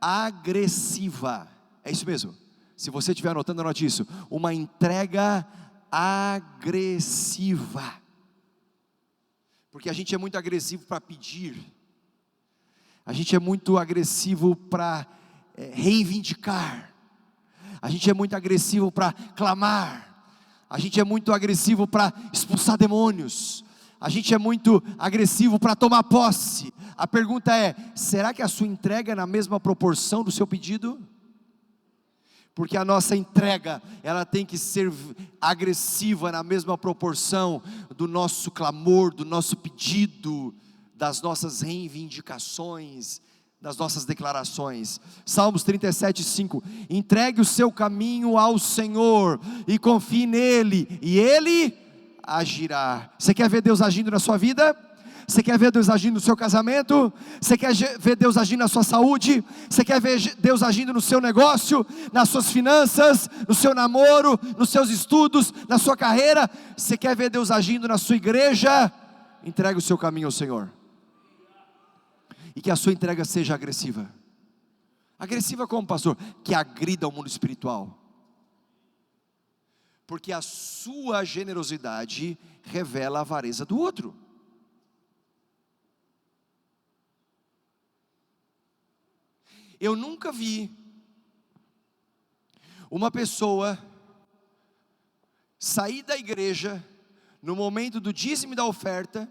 agressiva. É isso mesmo, se você estiver anotando, anote isso, uma entrega agressiva, porque a gente é muito agressivo para pedir, a gente é muito agressivo para reivindicar, a gente é muito agressivo para clamar, a gente é muito agressivo para expulsar demônios, a gente é muito agressivo para tomar posse. A pergunta é: será que a sua entrega é na mesma proporção do seu pedido? Porque a nossa entrega, ela tem que ser agressiva na mesma proporção do nosso clamor, do nosso pedido, das nossas reivindicações, das nossas declarações. Salmos 37:5, entregue o seu caminho ao Senhor, e confie nele, e Ele agirá. Você quer ver Deus agindo na sua vida? Você quer ver Deus agindo no seu casamento? Você quer ver Deus agindo na sua saúde? Você quer ver Deus agindo no seu negócio, nas suas finanças, no seu namoro, nos seus estudos, na sua carreira? Você quer ver Deus agindo na sua igreja? Entregue o seu caminho ao Senhor, e que a sua entrega seja agressiva. Agressiva como, pastor? Que agrida o mundo espiritual. Porque a sua generosidade revela a avareza do outro. Eu nunca vi uma pessoa sair da igreja no momento do dízimo e da oferta,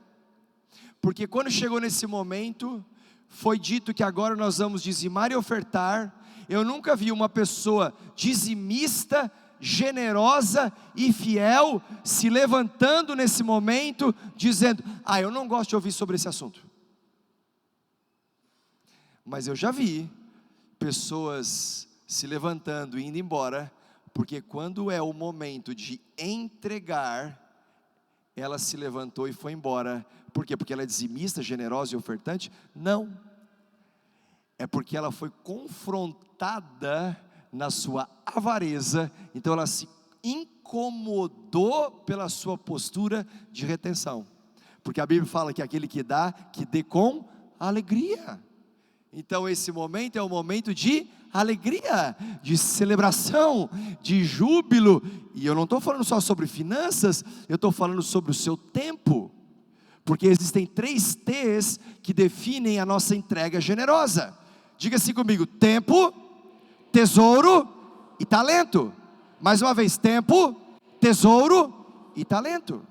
porque quando chegou nesse momento, foi dito que agora nós vamos dizimar e ofertar. Eu nunca vi uma pessoa dizimista, generosa e fiel, se levantando nesse momento, dizendo: eu não gosto de ouvir sobre esse assunto. Mas eu já vi pessoas se levantando e indo embora, porque quando é o momento de entregar, ela se levantou e foi embora. Por quê? Porque ela é dizimista, generosa e ofertante? Não. É porque ela foi confrontada na sua avareza, então ela se incomodou pela sua postura de retenção. Porque a Bíblia fala que aquele que dá, que dê com alegria. Então esse momento é um momento de alegria, de celebração, de júbilo. E eu não estou falando só sobre finanças, eu estou falando sobre o seu tempo. Porque existem 3 T's que definem a nossa entrega generosa. Diga assim comigo: tempo, tesouro e talento. Mais uma vez: tempo, tesouro e talento.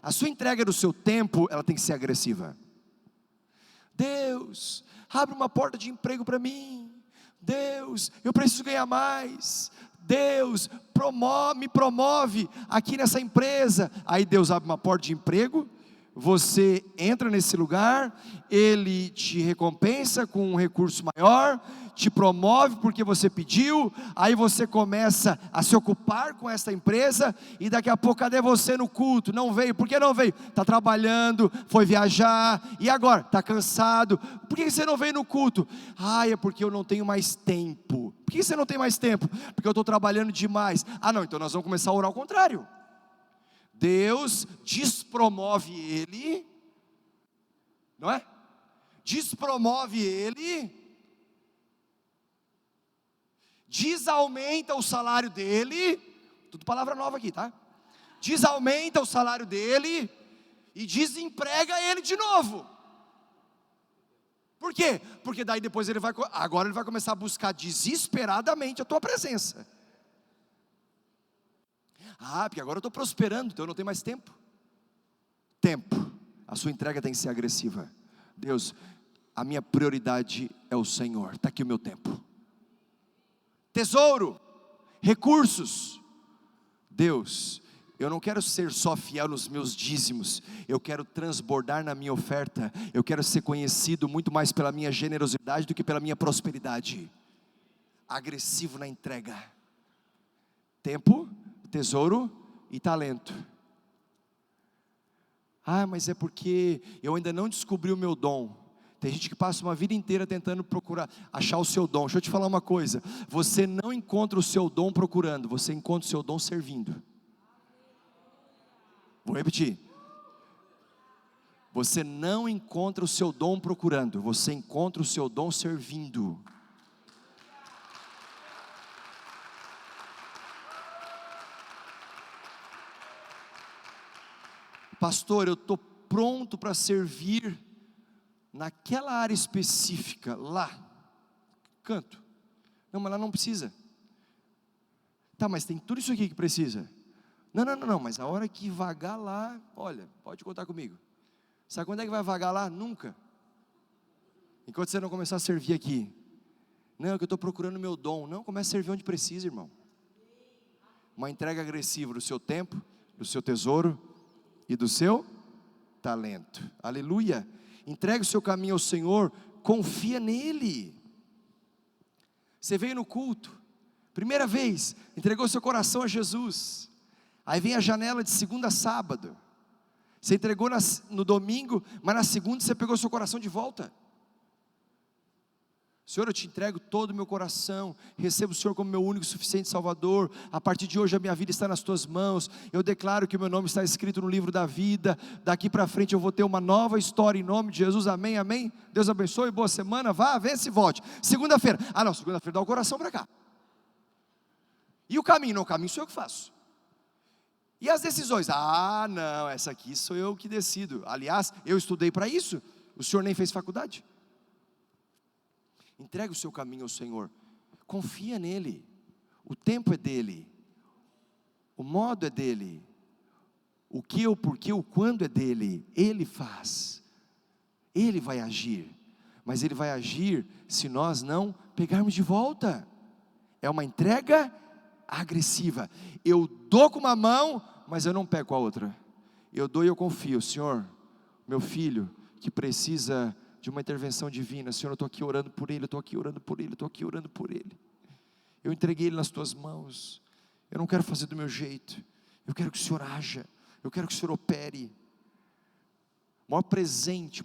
A sua entrega do seu tempo, ela tem que ser agressiva. Deus, abre uma porta de emprego para mim. Deus, eu preciso ganhar mais. Deus, me promove aqui nessa empresa. Aí Deus abre uma porta de emprego, você entra nesse lugar, Ele te recompensa com um recurso maior, te promove porque você pediu, aí você começa a se ocupar com essa empresa, e daqui a pouco cadê você no culto? Não veio. Por que não veio? Está trabalhando, foi viajar, e agora? Está cansado. Por que você não veio no culto? É porque eu não tenho mais tempo. Por que você não tem mais tempo? Porque eu estou trabalhando demais. Não, então nós vamos começar a orar ao contrário. Deus despromove ele, não é? Despromove ele, desaumenta o salário dele, tudo palavra nova aqui, tá? Desaumenta o salário dele e desemprega ele de novo. Por quê? Porque daí depois agora ele vai começar a buscar desesperadamente a tua presença. Porque agora eu estou prosperando, então eu não tenho mais tempo. Tempo, a sua entrega tem que ser agressiva. Deus, a minha prioridade é o Senhor, está aqui o meu tempo. Tesouro, recursos. Deus, eu não quero ser só fiel nos meus dízimos, eu quero transbordar na minha oferta, eu quero ser conhecido muito mais pela minha generosidade do que pela minha prosperidade. Agressivo na entrega. Tempo, tesouro e talento. Mas é porque eu ainda não descobri o meu dom. Tem gente que passa uma vida inteira tentando procurar, achar o seu dom. Deixa eu te falar uma coisa: você não encontra o seu dom procurando, você encontra o seu dom servindo. Vou repetir. Você não encontra o seu dom procurando, você encontra o seu dom servindo. Pastor, eu estou pronto para servir naquela área específica, lá, canto. Não, mas lá não precisa. Tá, mas tem tudo isso aqui que precisa. Não, mas a hora que vagar lá, olha, pode contar comigo. Sabe quando é que vai vagar lá? Nunca. Enquanto você não começar a servir aqui. Não, é que eu estou procurando o meu dom. Não, comece a servir onde precisa, irmão. Uma entrega agressiva do seu tempo, do seu tesouro e do seu talento. Aleluia. Entregue o seu caminho ao Senhor, confia nele. Você veio no culto, primeira vez, entregou seu coração a Jesus. Aí vem a janela de segunda a sábado. Você entregou no domingo, mas na segunda você pegou seu coração de volta. Senhor, eu te entrego todo o meu coração, recebo o Senhor como meu único e suficiente Salvador. A partir de hoje a minha vida está nas tuas mãos. Eu declaro que o meu nome está escrito no livro da vida. Daqui para frente eu vou ter uma nova história em nome de Jesus, amém, amém. Deus abençoe, boa semana, vá, vence e volte. Segunda-feira, segunda-feira dá o coração para cá. E o caminho? Não, o caminho sou eu que faço. E as decisões? Ah, não, essa aqui sou eu que decido. Aliás, eu estudei para isso. O senhor nem fez faculdade. Entrega o seu caminho ao Senhor. Confia nele. O tempo é dele. O modo é dele. O que, o porquê, o quando é dele. Ele faz. Ele vai agir. Mas ele vai agir se nós não pegarmos de volta. É uma entrega agressiva. Eu dou com uma mão, mas eu não pego com a outra. Eu dou e eu confio. Senhor, meu filho que precisa de uma intervenção divina, Senhor, eu estou aqui orando por ele, eu estou aqui orando por ele, eu estou aqui orando por ele. Eu entreguei ele nas tuas mãos. Eu não quero fazer do meu jeito. Eu quero que o Senhor haja. Eu quero que o Senhor opere. O maior presente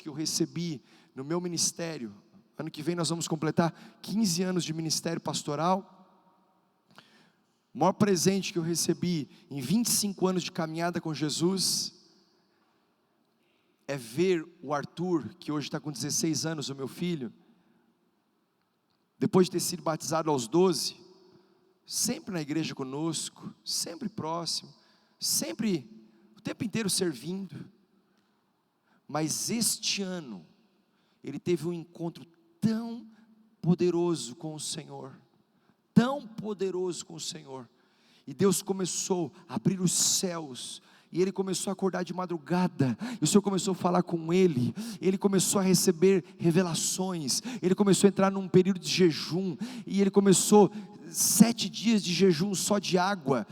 que eu recebi no meu ministério. Ano que vem nós vamos completar 15 anos de ministério pastoral. O maior presente que eu recebi em 25 anos de caminhada com Jesus é ver o Arthur, que hoje está com 16 anos, o meu filho, depois de ter sido batizado aos 12, sempre na igreja conosco, sempre próximo, sempre, o tempo inteiro servindo. Mas este ano, ele teve um encontro tão poderoso com o Senhor, tão poderoso com o Senhor, e Deus começou a abrir os céus, e ele começou a acordar de madrugada, e o Senhor começou a falar com ele começou a receber revelações, ele começou a entrar num período de jejum, e ele começou 7 dias de jejum só de água,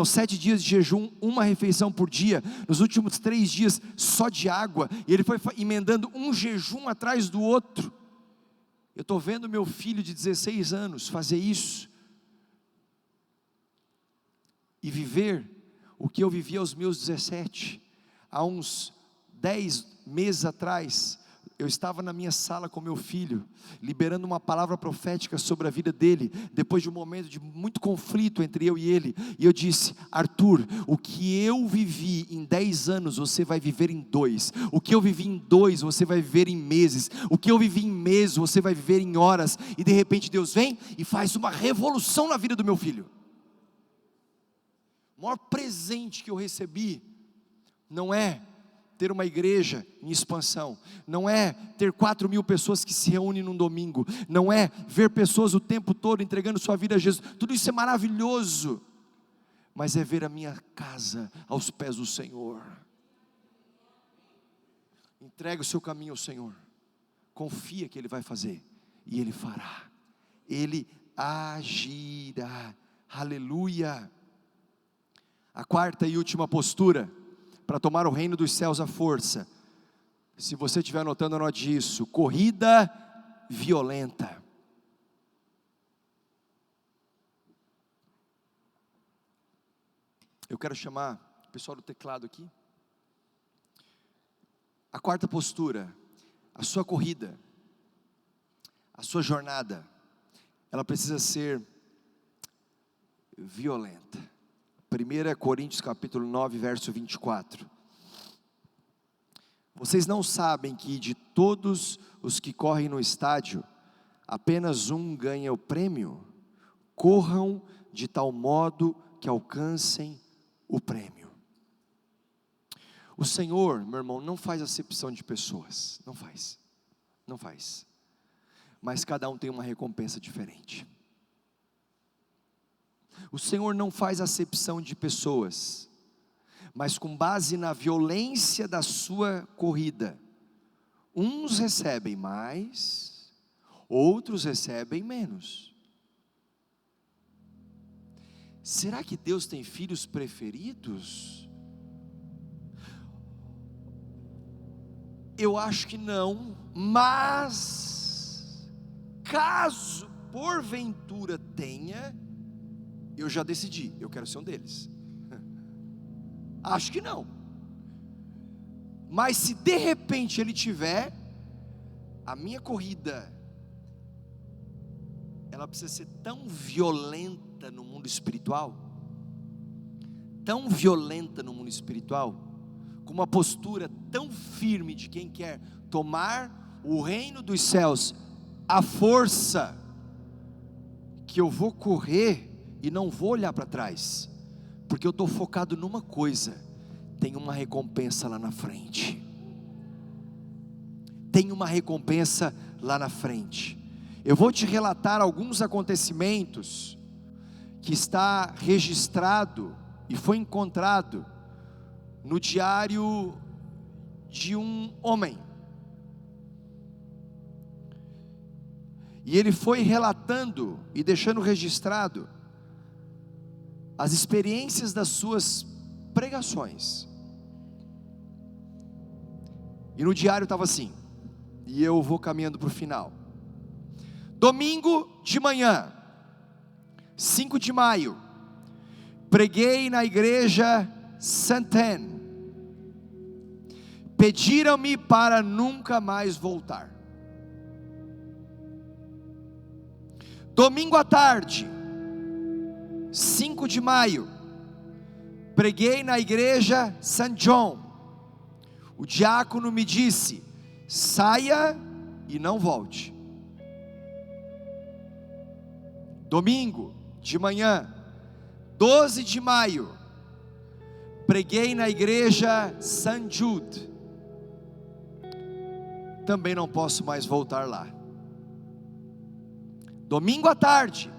7 dias de jejum, uma refeição por dia, nos últimos 3 dias só de água, e ele foi emendando um jejum atrás do outro. Eu estou vendo meu filho de 16 anos fazer isso, e viver o que eu vivi aos meus 17, há uns 10 meses atrás, eu estava na minha sala com meu filho, liberando uma palavra profética sobre a vida dele, depois de um momento de muito conflito entre eu e ele, e eu disse: Arthur, o que eu vivi em 10 anos, você vai viver em 2, o que eu vivi em 2, você vai viver em meses, o que eu vivi em meses, você vai viver em horas, e de repente Deus vem e faz uma revolução na vida do meu filho. O maior presente que eu recebi, não é ter uma igreja em expansão, não é ter 4.000 pessoas que se reúnem num domingo, não é ver pessoas o tempo todo entregando sua vida a Jesus, tudo isso é maravilhoso, mas é ver a minha casa aos pés do Senhor. Entrega o seu caminho ao Senhor, confia que Ele vai fazer, e Ele fará, Ele agirá, aleluia. A quarta e última postura, para tomar o reino dos céus à força, se você estiver anotando, anote isso: corrida violenta. Eu quero chamar o pessoal do teclado aqui. A quarta postura, a sua corrida, a sua jornada, ela precisa ser violenta. 1 Coríntios capítulo 9, verso 24. Vocês não sabem que de todos os que correm no estádio, apenas um ganha o prêmio? Corram de tal modo que alcancem o prêmio. O Senhor, meu irmão, não faz acepção de pessoas, não faz, mas cada um tem uma recompensa diferente. O Senhor não faz acepção de pessoas, mas com base na violência da sua corrida, uns recebem mais, outros recebem menos. Será que Deus tem filhos preferidos? Eu acho que não, mas caso porventura tenha, eu já decidi, eu quero ser um deles. Acho que não. Mas se de repente ele tiver, a minha corrida, ela precisa ser tão violenta no mundo espiritual, com uma postura tão firme de quem quer tomar o reino dos céus à força, que eu vou correr e não vou olhar para trás, porque eu estou focado numa coisa: tem uma recompensa lá na frente. Tem uma recompensa lá na frente. Eu vou te relatar alguns acontecimentos que está registrado e foi encontrado no diário de um homem. E ele foi relatando e deixando registrado as experiências das suas pregações. E no diário estava assim, e eu vou caminhando para o final. Domingo de manhã, 5 de maio, preguei na igreja Saint-Anne. Pediram-me para nunca mais voltar. Domingo à tarde, 5 de maio, preguei na igreja St. John. O diácono me disse: saia e não volte. Domingo de manhã, 12 de maio, preguei na igreja St. Jude. Também não posso mais voltar lá. Domingo à tarde,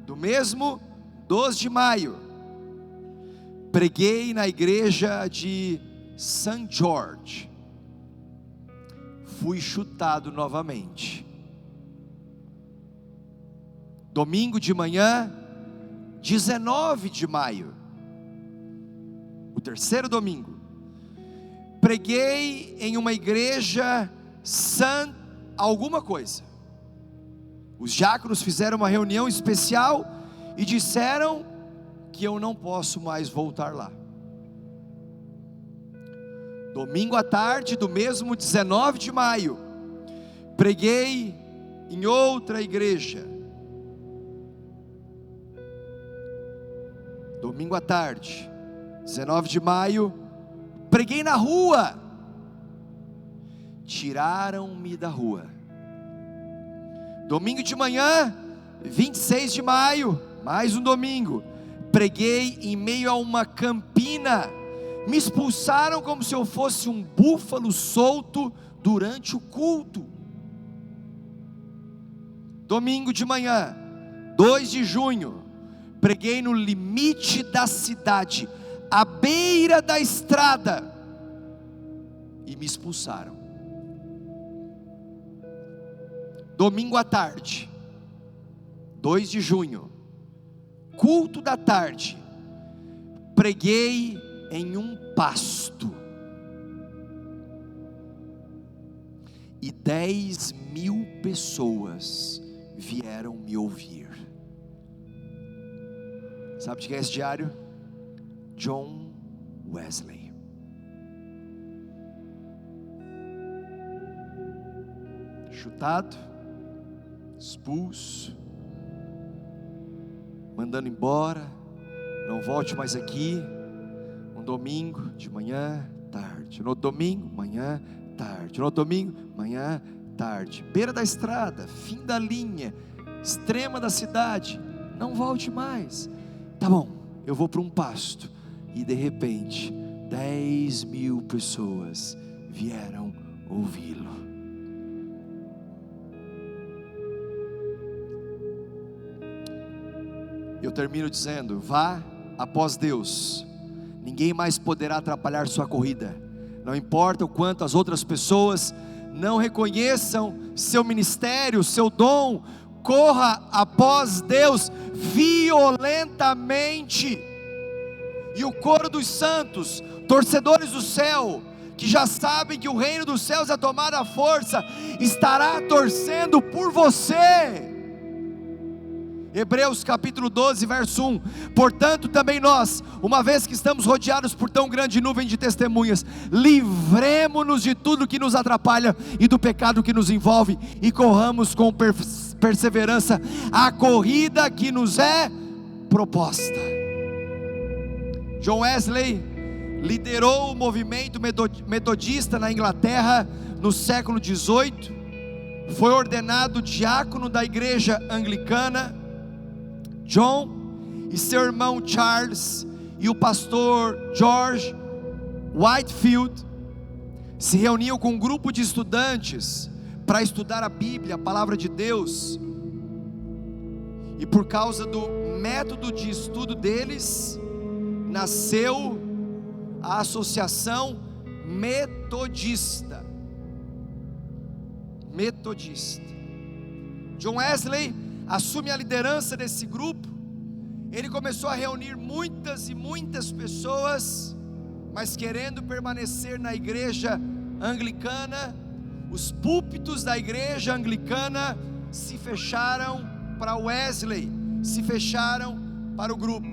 do mesmo 12 de maio, preguei na igreja de St. George. Fui chutado novamente. Domingo de manhã, 19 de maio, o terceiro domingo, preguei em uma igreja San alguma coisa. Os diáconos fizeram uma reunião especial e disseram que eu não posso mais voltar lá. Domingo à tarde do mesmo 19 de maio, preguei em outra igreja. Domingo à tarde, 19 de maio, preguei na rua. Tiraram-me da rua. Domingo de manhã, 26 de maio, mais um domingo, preguei em meio a uma campina. Me expulsaram como se eu fosse um búfalo solto durante o culto. Domingo de manhã, 2 de junho, preguei no limite da cidade, à beira da estrada, e me expulsaram. Domingo à tarde, 2 de junho, culto da tarde, preguei em um pasto, e 10.000 pessoas vieram me ouvir. Sabe de quem é esse diário? John Wesley. Chutado, expulso, mandando embora, não volte mais aqui. Um domingo de manhã, tarde. No outro domingo, manhã, tarde. No outro domingo, manhã, tarde. Beira da estrada, fim da linha, extrema da cidade. Não volte mais. Tá bom, eu vou para um pasto. E de repente, 10.000 pessoas vieram ouvi-lo. Eu termino dizendo: vá após Deus. Ninguém mais poderá atrapalhar sua corrida. Não importa o quanto as outras pessoas não reconheçam seu ministério, seu dom. Corra após Deus violentamente. E o coro dos santos, torcedores do céu, que já sabem que o reino dos céus é tomar a força, estará torcendo por você. Hebreus capítulo 12, verso 1. Portanto também nós, uma vez que estamos rodeados por tão grande nuvem de testemunhas, livremo-nos de tudo que nos atrapalha e do pecado que nos envolve, e corramos com perseverança a corrida que nos é proposta. John Wesley liderou o movimento metodista na Inglaterra no século 18, foi ordenado diácono da igreja anglicana. John e seu irmão Charles e o pastor George Whitefield se reuniam com um grupo de estudantes para estudar a Bíblia, a palavra de Deus. E por causa do método de estudo deles, nasceu a Associação Metodista. John Wesley assume a liderança desse grupo. Ele começou a reunir muitas e muitas pessoas, mas querendo permanecer na igreja anglicana. Os púlpitos da igreja anglicana se fecharam para Wesley, se fecharam para o grupo.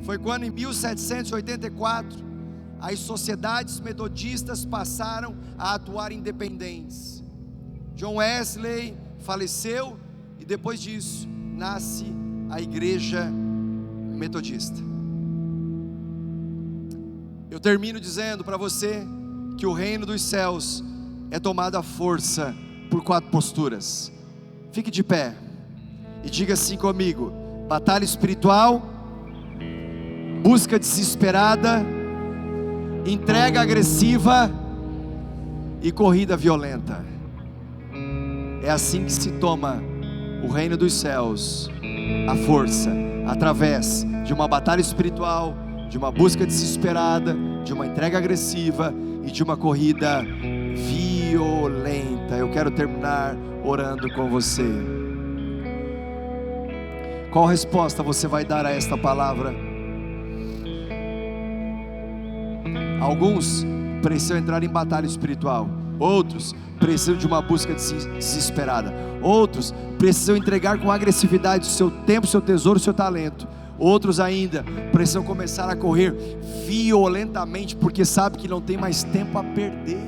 Foi quando em 1784 as sociedades metodistas passaram a atuar independentes. John Wesley faleceu e depois disso nasce a igreja metodista. Eu termino dizendo para você que o reino dos céus é tomado à força por 4 posturas. Fique de pé e diga assim comigo: batalha espiritual, busca desesperada, entrega agressiva e corrida violenta. É assim que se toma o reino dos céus, a força, através de uma batalha espiritual, de uma busca desesperada, de uma entrega agressiva e de uma corrida violenta. Eu quero terminar orando com você. Qual resposta você vai dar a esta palavra? Alguns precisam entrar em batalha espiritual, outros precisam de uma busca desesperada, outros precisam entregar com agressividade o seu tempo, o seu tesouro, o seu talento. Outros ainda precisam começar a correr violentamente, porque sabe que não tem mais tempo a perder.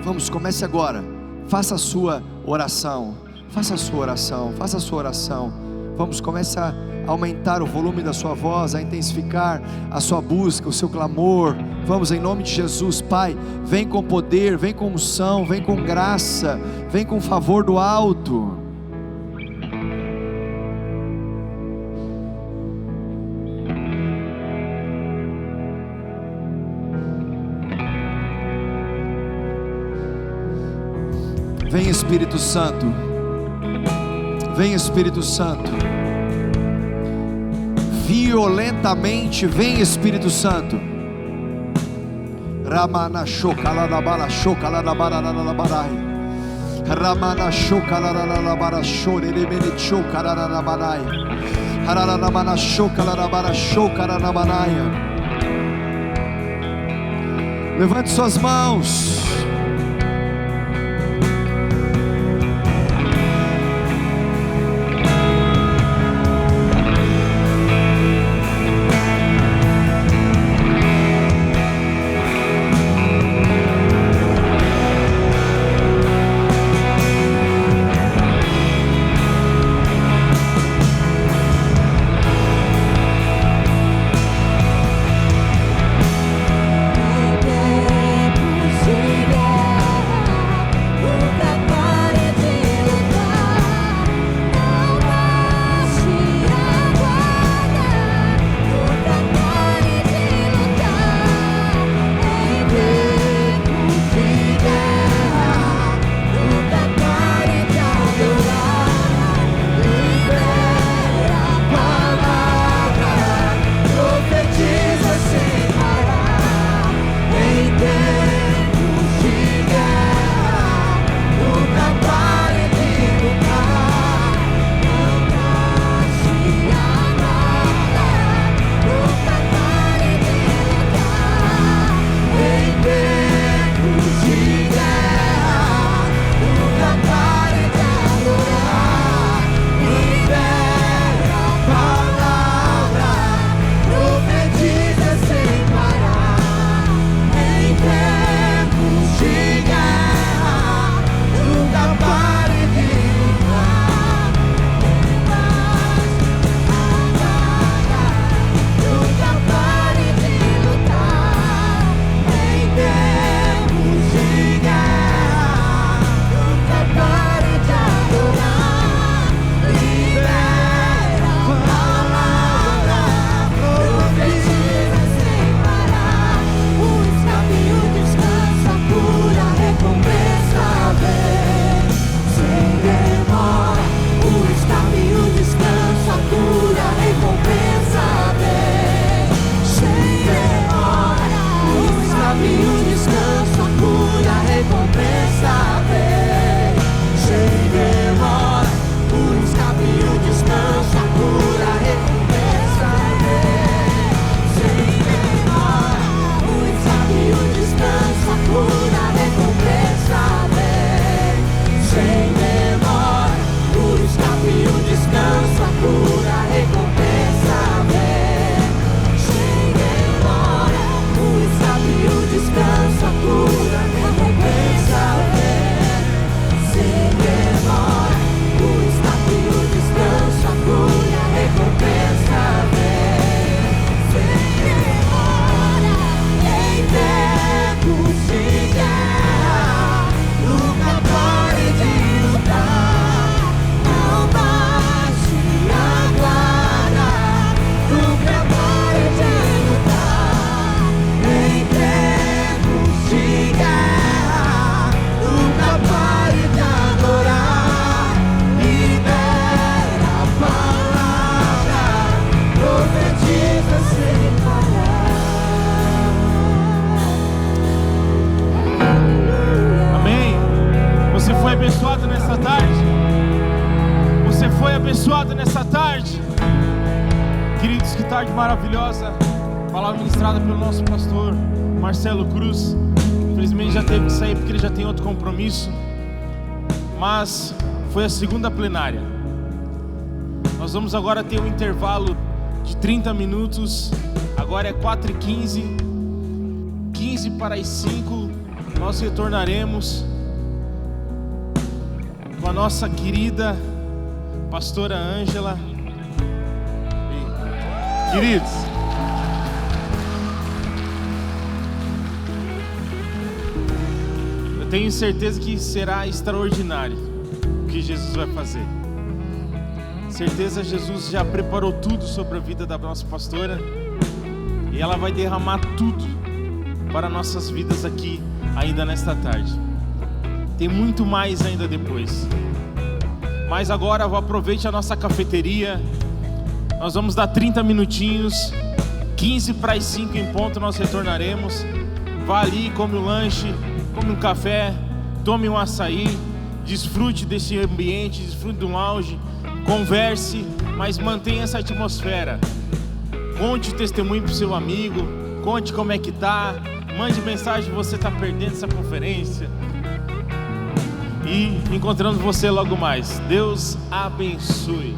Vamos, comece agora. Faça a sua oração. Faça a sua oração. Faça a sua oração. Vamos, comece a aumentar o volume da sua voz, a intensificar a sua busca, o seu clamor. Vamos, em nome de Jesus. Pai, vem com poder, vem com unção, vem com graça, vem com favor do alto. Vem, Espírito Santo. Vem, Espírito Santo. Violentamente, vem, Espírito Santo. Ramana shokalalabala shokalalabaralalabarahi. Ramana shokalalabara shorerebene shokalalabarai. Haralamana shokalalabara shokalalabaraya. Levante suas mãos. Say abençoado nessa tarde? Queridos, que tarde maravilhosa. Palavra ministrada pelo nosso pastor Marcelo Cruz. Infelizmente já teve que sair porque ele já tem outro compromisso. Mas foi a segunda plenária. Nós vamos agora ter um intervalo de 30 minutos. Agora é 4h15. 15 para as 5 nós retornaremos com a nossa querida pastora Ângela. Queridos, eu tenho certeza que será extraordinário o que Jesus vai fazer. Certeza, Jesus já preparou tudo sobre a vida da nossa pastora e ela vai derramar tudo para nossas vidas aqui ainda nesta tarde. Tem muito mais ainda depois. Mas agora aproveite a nossa cafeteria. Nós vamos dar 30 minutinhos. 15 para as 5 em ponto nós retornaremos. Vá ali, come um lanche, come um café, tome um açaí, desfrute desse ambiente, desfrute do lounge, converse, mas mantenha essa atmosfera. Conte o testemunho para o seu amigo, conte como é que tá, mande mensagem, você está perdendo essa conferência. E encontrando você logo mais. Deus abençoe.